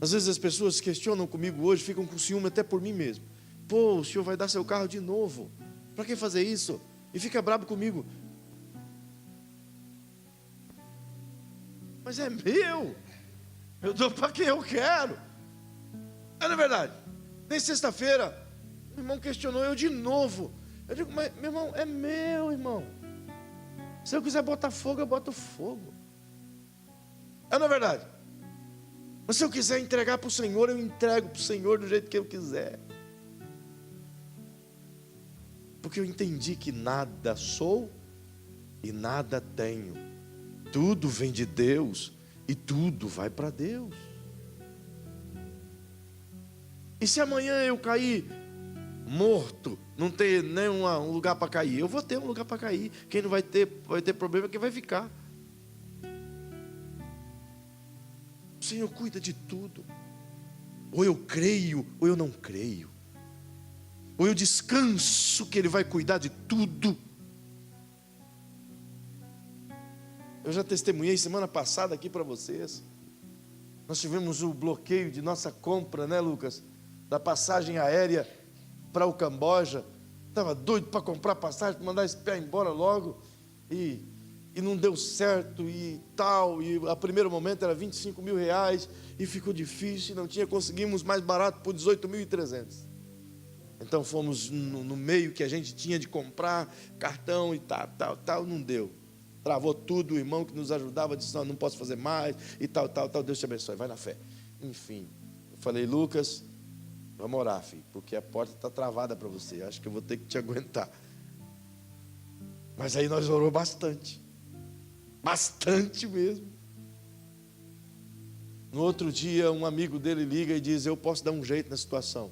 Às vezes as pessoas questionam comigo hoje, ficam com ciúme até por mim mesmo. Pô, o senhor vai dar seu carro de novo. Para que fazer isso? E fica bravo comigo. Mas é meu. Eu dou para quem eu quero. Não é verdade? Nem sexta-feira, o irmão questionou eu de novo. Eu digo, mas meu irmão, é meu, irmão. Se eu quiser botar fogo, eu boto fogo. Não é verdade? Mas se eu quiser entregar para o Senhor, eu entrego para o Senhor do jeito que eu quiser. Porque eu entendi que nada sou e nada tenho. Tudo vem de Deus e tudo vai para Deus. E se amanhã eu cair morto, não ter nenhum lugar para cair, eu vou ter um lugar para cair. Quem não vai ter problema é quem vai ficar. O Senhor cuida de tudo. Ou eu creio, ou eu não creio. Ou eu descanso que Ele vai cuidar de tudo. Eu já testemunhei semana passada aqui para vocês. Nós tivemos o bloqueio de nossa compra, né, Lucas? Da passagem aérea para o Camboja. Estava doido para comprar passagem, para mandar esse pé embora logo. E não deu certo e tal. E a primeiro momento era 25 mil reais. E ficou difícil, não tinha. Conseguimos mais barato por 18.300. Então fomos no meio que a gente tinha de comprar cartão e tal. Não deu. Travou tudo. O irmão que nos ajudava disse, não posso fazer mais. E tal. Deus te abençoe, vai na fé. Enfim, eu falei, Lucas, vamos orar, filho, porque a porta está travada para você. Acho que eu vou ter que te aguentar. Mas aí nós oramos bastante. Bastante mesmo. No outro dia, um amigo dele liga e diz, eu posso dar um jeito na situação.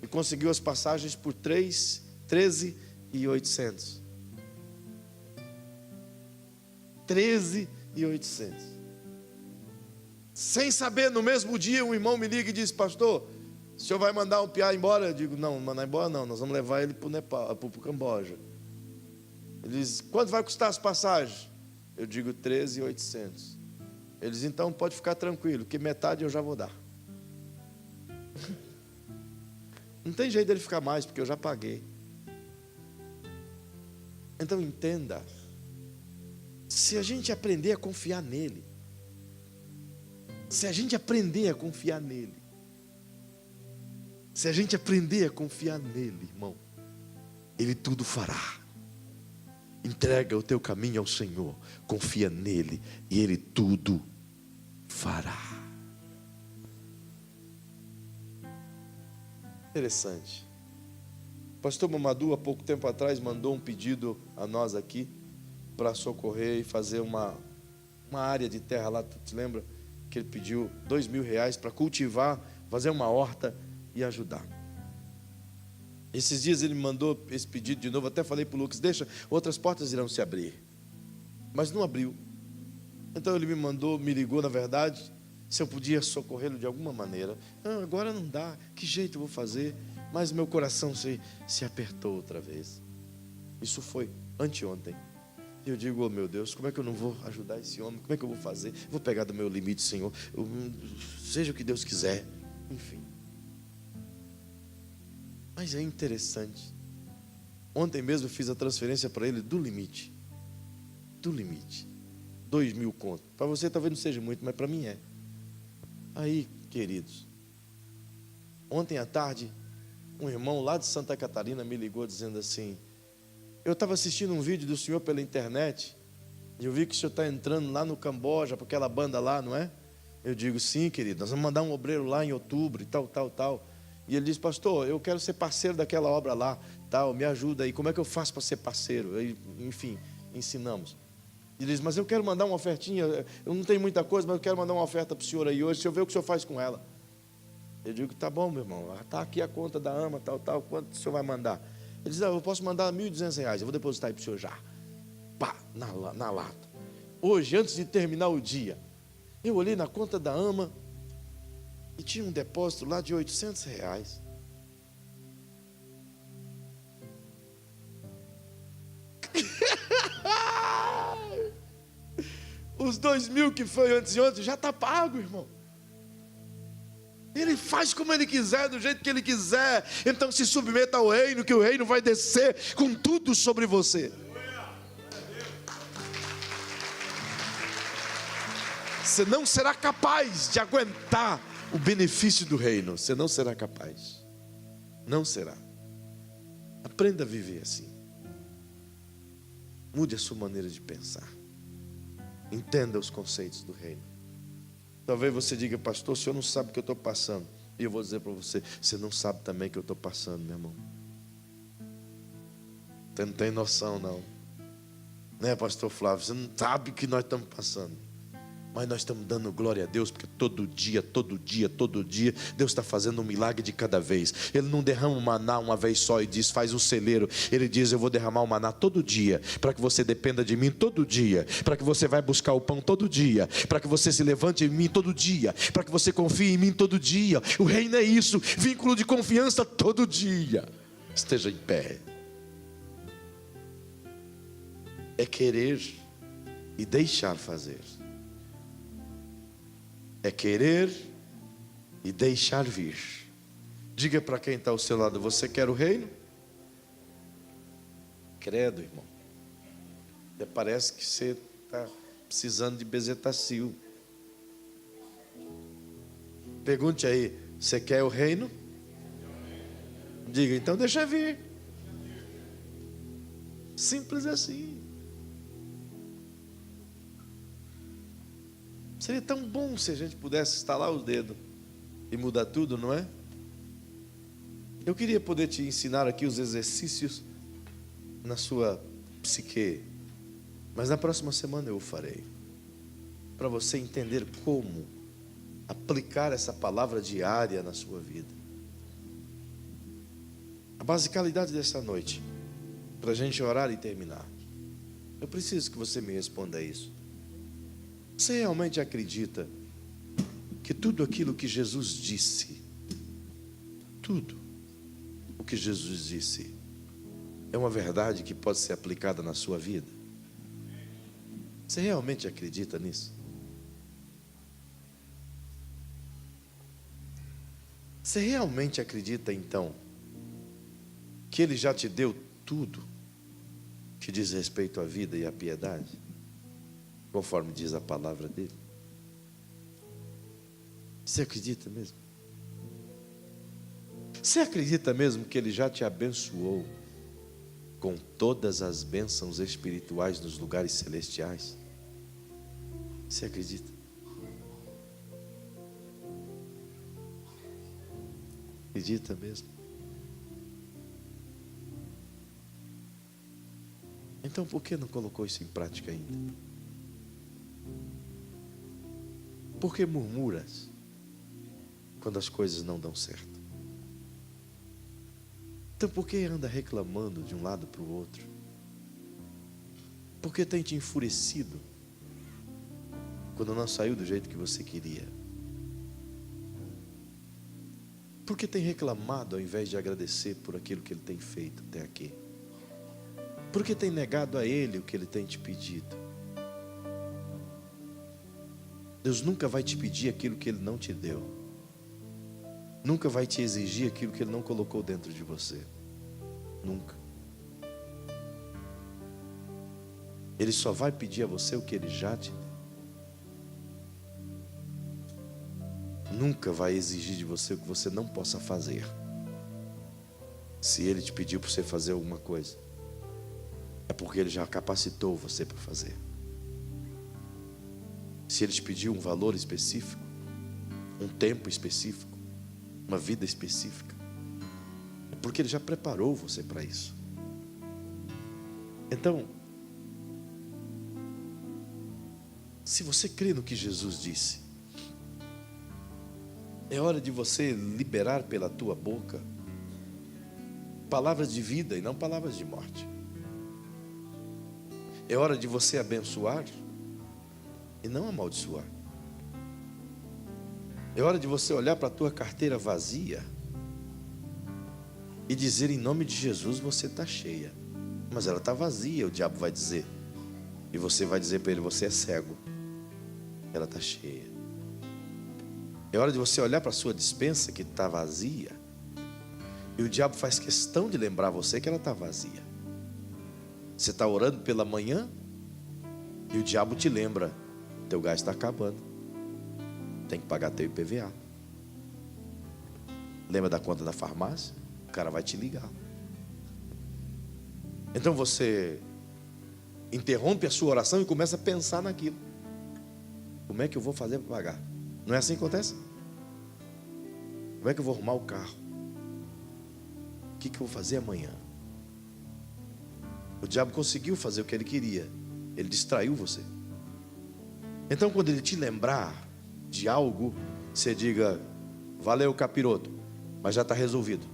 E conseguiu as passagens por 13.800. 13.800. Sem saber, no mesmo dia, um irmão me liga e diz, pastor, o senhor vai mandar o piá embora? Eu digo, não mandar embora não, nós vamos levar ele para o Nepal, para o Camboja. Ele diz, quanto vai custar as passagens? Eu digo 13.800. Ele diz, então pode ficar tranquilo, que metade eu já vou dar. Não tem jeito dele ficar mais, porque eu já paguei. Então entenda, se a gente aprender a confiar nele, irmão, Ele tudo fará. Entrega o teu caminho ao Senhor, confia nele e Ele tudo fará. Interessante. O pastor Mamadou, há pouco tempo atrás, mandou um pedido a nós aqui para socorrer e fazer uma área de terra lá. Tu te lembra que ele pediu 2.000 reais para cultivar, fazer uma horta e ajudar? Esses dias ele me mandou esse pedido de novo. Até falei para o Lucas, deixa, outras portas irão se abrir. Mas não abriu. Então ele me ligou, na verdade, se eu podia socorrê-lo de alguma maneira. Agora não dá, que jeito eu vou fazer? Mas meu coração se apertou outra vez. Isso foi anteontem. E eu digo, oh meu Deus, como é que eu não vou ajudar esse homem? Como é que eu vou fazer? Vou pegar do meu limite, Senhor. Seja o que Deus quiser. Enfim. Mas é interessante. Ontem mesmo eu fiz a transferência para ele do limite. 2.000 conto. Para você talvez não seja muito, mas para mim é. Aí, queridos, ontem à tarde, um irmão lá de Santa Catarina me ligou dizendo assim: eu estava assistindo um vídeo do senhor pela internet, e eu vi que o senhor está entrando lá no Camboja, para aquela banda lá, não é? Eu digo: sim, querido, nós vamos mandar um obreiro lá em outubro e tal. E ele disse: pastor, eu quero ser parceiro daquela obra lá, tal, me ajuda aí, como é que eu faço para ser parceiro? Aí, enfim, ensinamos. Ele diz: mas eu quero mandar uma ofertinha, eu não tenho muita coisa, mas eu quero mandar uma oferta para o senhor aí hoje, se eu ver o que o senhor faz com ela. Eu digo: tá bom, meu irmão, está aqui a conta da AMA, tal, quanto o senhor vai mandar? Ele diz: eu posso mandar R$1.200, eu vou depositar aí para o senhor já. Pá, na lata. Hoje, antes de terminar o dia, eu olhei na conta da AMA e tinha um depósito lá de R$800. Os 2.000 que foi antes de ontem já está pago, irmão. Ele faz como ele quiser, do jeito que ele quiser. Então se submeta ao reino, que o reino vai descer com tudo sobre você. Você não será capaz de aguentar o benefício do reino. Você não será capaz. Não será. Aprenda a viver assim. Mude a sua maneira de pensar. Entenda os conceitos do reino. Talvez você diga: pastor, o senhor não sabe o que eu estou passando. E eu vou dizer para você: você não sabe também o que eu estou passando, meu irmão. Você não tem noção, não. Né, pastor Flávio? Você não sabe o que nós estamos passando. Mas nós estamos dando glória a Deus, porque todo dia, Deus está fazendo um milagre de cada vez. Ele não derrama o maná uma vez só e diz: faz um celeiro. Ele diz: eu vou derramar o maná todo dia, para que você dependa de mim todo dia, para que você vai buscar o pão todo dia, para que você se levante em mim todo dia, para que você confie em mim todo dia. O reino é isso, vínculo de confiança todo dia. Esteja em pé. É querer e deixar fazer. É querer e deixar vir. Diga para quem está ao seu lado: você quer o reino? Credo, irmão. Até parece que você está precisando de bezetacil. Pergunte aí: você quer o reino? Diga: então deixa vir. Simples assim. Seria tão bom se a gente pudesse estalar os dedos e mudar tudo, não é? Eu queria poder te ensinar aqui os exercícios na sua psique, mas na próxima semana eu o farei, para você entender como aplicar essa palavra diária na sua vida. A basicalidade dessa noite, para a gente orar e terminar, eu preciso que você me responda isso. Você realmente acredita que tudo aquilo que Jesus disse, tudo o que Jesus disse, é uma verdade que pode ser aplicada na sua vida? Você realmente acredita nisso? Você realmente acredita então que Ele já te deu tudo que diz respeito à vida e à piedade, conforme diz a palavra dele? Você acredita mesmo? Você acredita mesmo que Ele já te abençoou com todas as bênçãos espirituais nos lugares celestiais? Você acredita? Acredita mesmo? Então por que não colocou isso em prática ainda? Por que murmuras quando as coisas não dão certo? Então por que anda reclamando de um lado para o outro? Por que tem te enfurecido quando não saiu do jeito que você queria? Por que tem reclamado ao invés de agradecer por aquilo que Ele tem feito até aqui? Por que tem negado a Ele o que Ele tem te pedido? Deus nunca vai te pedir aquilo que Ele não te deu. Nunca vai te exigir aquilo que Ele não colocou dentro de você. Nunca. Ele só vai pedir a você o que Ele já te deu. Nunca vai exigir de você o que você não possa fazer. Se Ele te pediu para você fazer alguma coisa, é porque Ele já capacitou você para fazer. Se Ele te pediu um valor específico, um tempo específico, uma vida específica, é porque Ele já preparou você para isso. Então, se você crê no que Jesus disse, é hora de você liberar pela tua boca palavras de vida e não palavras de morte. É hora de você abençoar e não amaldiçoar. É hora de você olhar para a tua carteira vazia e dizer: em nome de Jesus, você está cheia. Mas ela está vazia, o diabo vai dizer. E você vai dizer para ele: você é cego. Ela está cheia. É hora de você olhar para a sua despensa que está vazia, e o diabo faz questão de lembrar você que ela está vazia. Você está orando pela manhã e o diabo te lembra: teu gás está acabando, tem que pagar teu IPVA. Lembra da conta da farmácia? O cara vai te ligar. Então você interrompe a sua oração e começa a pensar naquilo. Como é que eu vou fazer para pagar? Não é assim que acontece? Como é que eu vou arrumar o carro? O que eu vou fazer amanhã? O diabo conseguiu fazer o que ele queria. Ele distraiu você. Então, quando ele te lembrar de algo, você diga: valeu, capiroto, mas já está resolvido.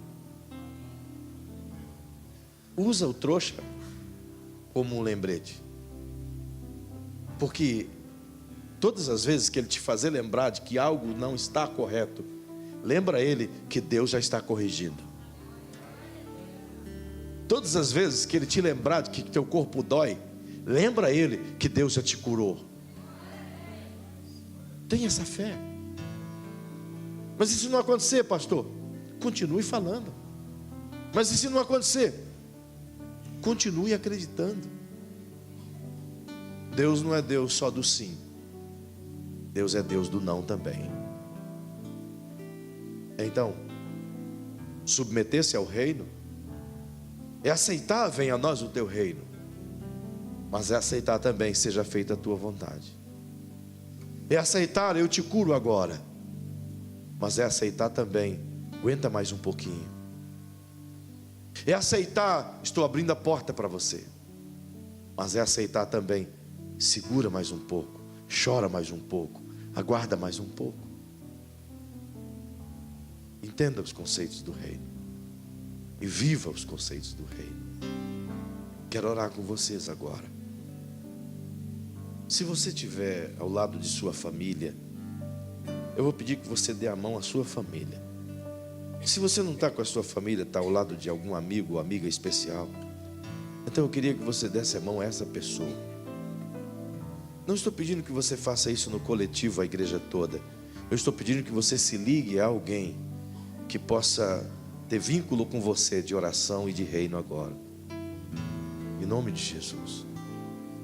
Usa o trouxa como um lembrete. Porque todas as vezes que ele te fazer lembrar de que algo não está correto, lembra ele que Deus já está corrigindo. Todas as vezes que ele te lembrar de que teu corpo dói, lembra ele que Deus já te curou. Tenha essa fé. Mas e se não acontecer, pastor? Continue falando. Mas e se não acontecer? Continue acreditando. Deus não é Deus só do sim. Deus é Deus do não também. Então, submeter-se ao reino é aceitar: venha a nós o teu reino. Mas é aceitar também: seja feita a tua vontade. É aceitar: eu te curo agora. Mas é aceitar também: aguenta mais um pouquinho. É aceitar: estou abrindo a porta para você. Mas é aceitar também: segura mais um pouco, chora mais um pouco, aguarda mais um pouco. Entenda os conceitos do reino e viva os conceitos do reino. Quero orar com vocês agora. Se você estiver ao lado de sua família, eu vou pedir que você dê a mão à sua família. Se você não está com a sua família, está ao lado de algum amigo ou amiga especial, então eu queria que você desse a mão a essa pessoa. Não estou pedindo que você faça isso no coletivo, a igreja toda. Eu estou pedindo que você se ligue a alguém que possa ter vínculo com você de oração e de reino agora. Em nome de Jesus.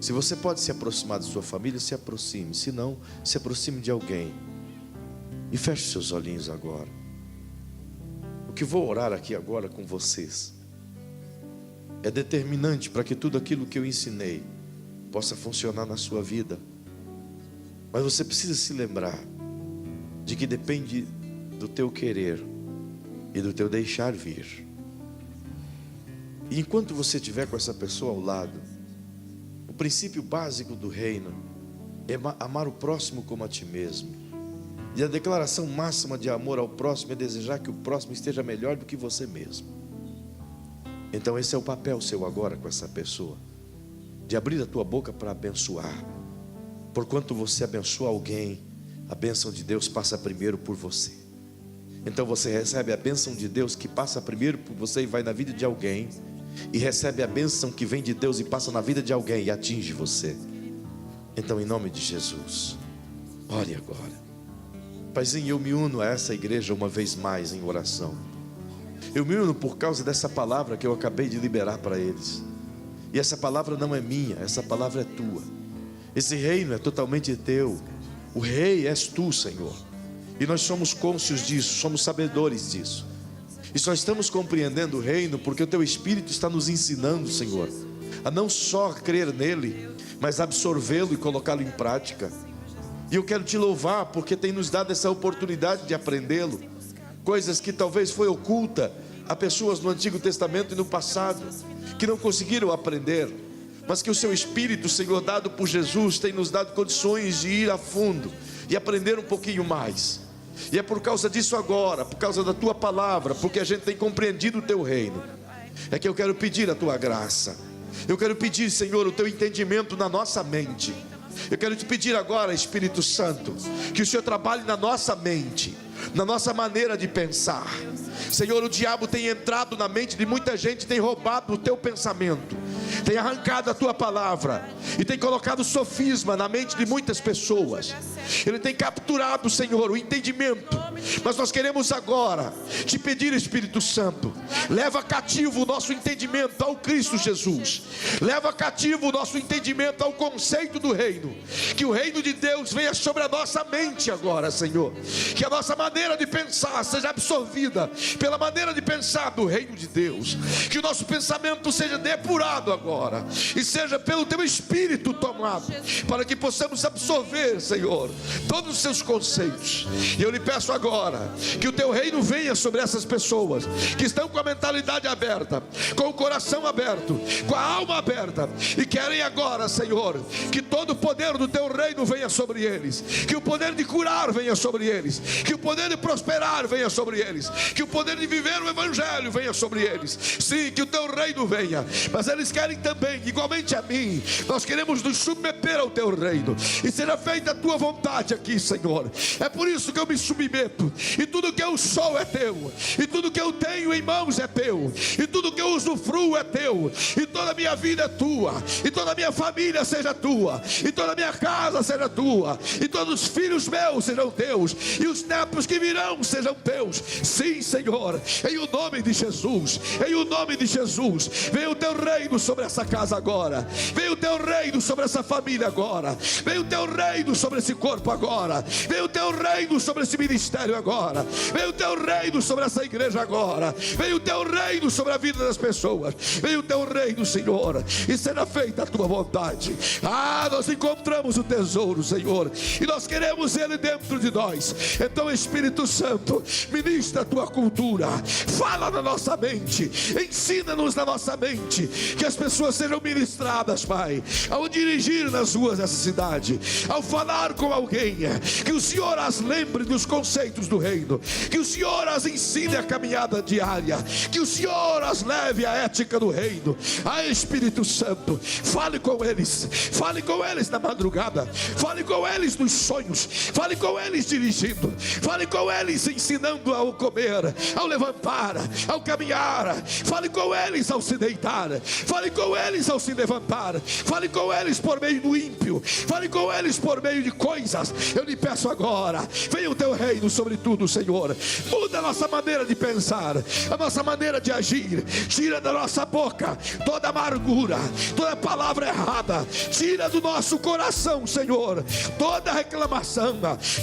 Se você pode se aproximar da sua família, se aproxime. Se não, se aproxime de alguém. E feche seus olhinhos agora. O que vou orar aqui agora com vocês é determinante para que tudo aquilo que eu ensinei possa funcionar na sua vida. Mas você precisa se lembrar de que depende do teu querer e do teu deixar vir. E enquanto você estiver com essa pessoa ao lado, o princípio básico do reino é amar o próximo como a ti mesmo. E a declaração máxima de amor ao próximo é desejar que o próximo esteja melhor do que você mesmo. Então esse é o papel seu agora com essa pessoa, de abrir a tua boca para abençoar. Porquanto você abençoa alguém, a bênção de Deus passa primeiro por você. Então você recebe a bênção de Deus que passa primeiro por você e vai na vida de alguém, e recebe a bênção que vem de Deus e passa na vida de alguém e atinge você. Então, em nome de Jesus, ore agora. Paizinho, eu me uno a essa igreja uma vez mais em oração. Eu me uno por causa dessa palavra que eu acabei de liberar para eles. E essa palavra não é minha, essa palavra é tua. Esse reino é totalmente teu. O rei és tu, Senhor. E nós somos cônscios disso, somos sabedores disso. E só estamos compreendendo o reino porque o teu Espírito está nos ensinando, Senhor, a não só crer nele, mas absorvê-lo e colocá-lo em prática. E eu quero te louvar porque tem nos dado essa oportunidade de aprendê-lo. Coisas que talvez foi oculta a pessoas no Antigo Testamento e no passado, que não conseguiram aprender, mas que o seu Espírito, Senhor, dado por Jesus, tem nos dado condições de ir a fundo e aprender um pouquinho mais. E é por causa disso agora, por causa da tua palavra, porque a gente tem compreendido o teu reino, é que eu quero pedir a tua graça. Eu quero pedir, Senhor, o teu entendimento na nossa mente. Eu quero te pedir agora, Espírito Santo, que o Senhor trabalhe na nossa mente, na nossa maneira de pensar. Senhor, o diabo tem entrado na mente de muita gente, tem roubado o teu pensamento, tem arrancado a tua palavra e tem colocado sofisma na mente de muitas pessoas. Ele tem capturado, Senhor, o entendimento. Mas nós queremos agora te pedir, Espírito Santo, leva cativo o nosso entendimento ao Cristo Jesus. Leva cativo o nosso entendimento ao conceito do reino. Que o reino de Deus venha sobre a nossa mente agora, Senhor. Que a nossa maneira de pensar seja absorvida pela maneira de pensar do reino de Deus. Que o nosso pensamento seja depurado agora e seja pelo teu Espírito tomado, para que possamos absorver, Senhor, todos os seus conceitos. E eu lhe peço agora que o teu reino venha sobre essas pessoas que estão com a mentalidade aberta, com o coração aberto, com a alma aberta, e querem agora, Senhor, que todo o poder do teu reino venha sobre eles, que o poder de curar venha sobre eles, que o poder de prosperar venha sobre eles, que o poder de viver o Evangelho venha sobre eles. Sim, que o teu reino venha. Mas eles querem também, igualmente a mim, nós queremos nos submeter ao teu reino, e seja feita a tua vontade aqui, Senhor. É por isso que eu me submeto, e tudo que eu sou é teu, e tudo que eu tenho em mãos é teu, e tudo que eu usufruo é teu, e toda a minha vida é tua, e toda a minha família seja tua, e toda a minha casa seja tua, e todos os filhos meus sejam teus, e os netos que virão sejam teus. Sim, Senhor, em o nome de Jesus, em o nome de Jesus, vem o teu reino sobre essa casa agora, vem o teu reino sobre essa família agora, vem o teu reino sobre esse corpo agora, vem o teu reino sobre esse ministério agora, vem o teu reino sobre essa igreja agora, vem o teu reino sobre a vida das pessoas, vem o teu reino, Senhor, e será feita a tua vontade. Nós encontramos o tesouro, Senhor, e nós queremos ele dentro de nós. Então, Espírito Santo, ministra a tua cultura, fala na nossa mente, ensina-nos na nossa mente, que as pessoas sejam ministradas, Pai, ao dirigir nas ruas dessa cidade, ao falar com alguém, que o Senhor as lembre dos conceitos do reino, que o Senhor as ensine a caminhada diária, que o Senhor as leve à ética do reino. Espírito Santo, fale com eles na madrugada, fale com eles nos sonhos, fale com eles dirigindo, fale com eles ensinando ao comer, ao levantar, ao caminhar, fale com eles ao se deitar, fale com eles ao se levantar, fale com eles por meio do ímpio, fale com eles por meio de coisas. Eu lhe peço agora, venha o teu reino sobre tudo, Senhor. Muda a nossa maneira de pensar, a nossa maneira de agir. Tira da nossa boca toda amargura, toda palavra errada. Tira do nosso coração, Senhor, toda reclamação,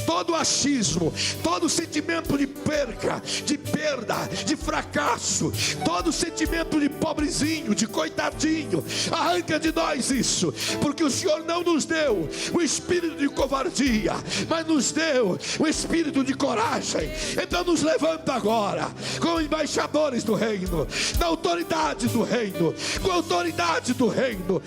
todo achismo, todo sentimento de perca, de perda, de fracasso, todo sentimento de pobrezinho, de coitadinho. Arranca de nós isso, porque o Senhor não nos deu o espírito de covardia, mas nos deu o espírito de coragem. Então nos levanta agora como embaixadores do reino, na autoridade do reino, com a autoridade do reino.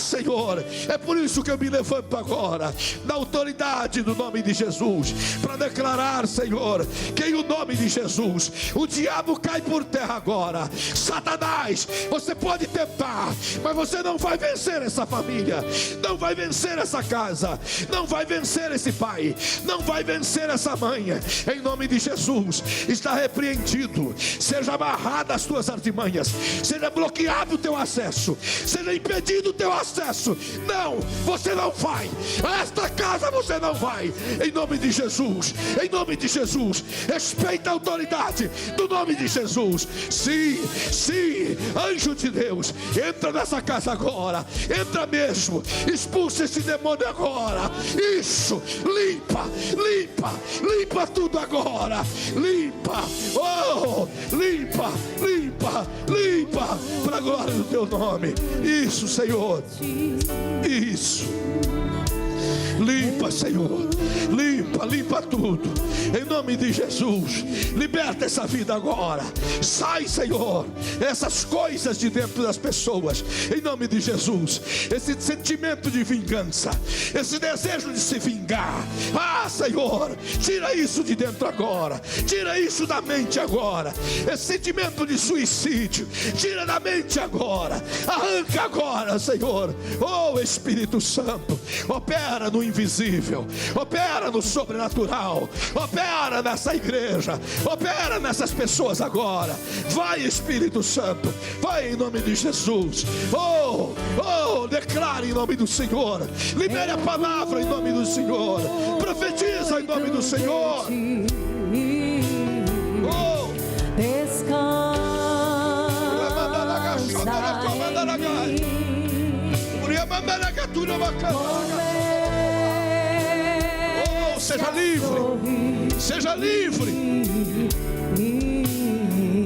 Senhor, é por isso que eu me levanto agora, na autoridade do nome de Jesus, para declarar, Senhor, que em o nome de Jesus, o diabo cai por terra agora. Satanás, você pode tentar, mas você não vai vencer essa família, não vai vencer essa casa, não vai vencer esse pai, não vai vencer essa mãe, em nome de Jesus, está repreendido. Seja amarrada as tuas artimanhas, seja bloqueado o teu acesso, seja impedido o teu acesso. Não, você não vai, a esta casa você não vai, em nome de Jesus, em nome de Jesus. Respeita a autoridade do nome de Jesus. Sim, sim, anjo de Deus, entra nessa casa agora, entra mesmo, expulsa esse demônio agora. Isso, limpa, limpa, limpa tudo agora, limpa, oh, limpa, limpa, limpa, para a glória do teu nome. Isso, Senhor, isso. Limpa, Senhor, limpa, limpa tudo, em nome de Jesus. Liberta essa vida agora. Sai, Senhor, essas coisas de dentro das pessoas, em nome de Jesus. Esse sentimento de vingança, esse desejo de se vingar, Senhor, tira isso de dentro agora, tira isso da mente agora. Esse sentimento de suicídio, tira da mente agora, arranca agora, Senhor. Oh, Espírito Santo, opera no invisível, opera no sobrenatural, opera nessa igreja, opera nessas pessoas agora. Vai, Espírito Santo, vai em nome de Jesus. Oh, oh, declare em nome do Senhor, libere a palavra em nome do Senhor, profetiza em nome do Senhor. Oh, descansa oh, seja livre, seja livre.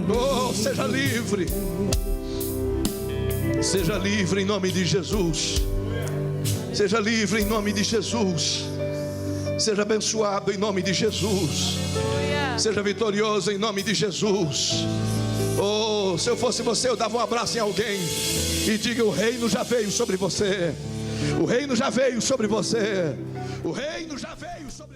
Oh, seja livre, seja livre em nome de Jesus. Seja livre em nome de Jesus. Seja abençoado em nome de Jesus. Seja vitorioso em nome de Jesus. Oh, se eu fosse você, eu dava um abraço em alguém e diga: o reino já veio sobre você. O reino já veio sobre você. O reino já veio sobre você.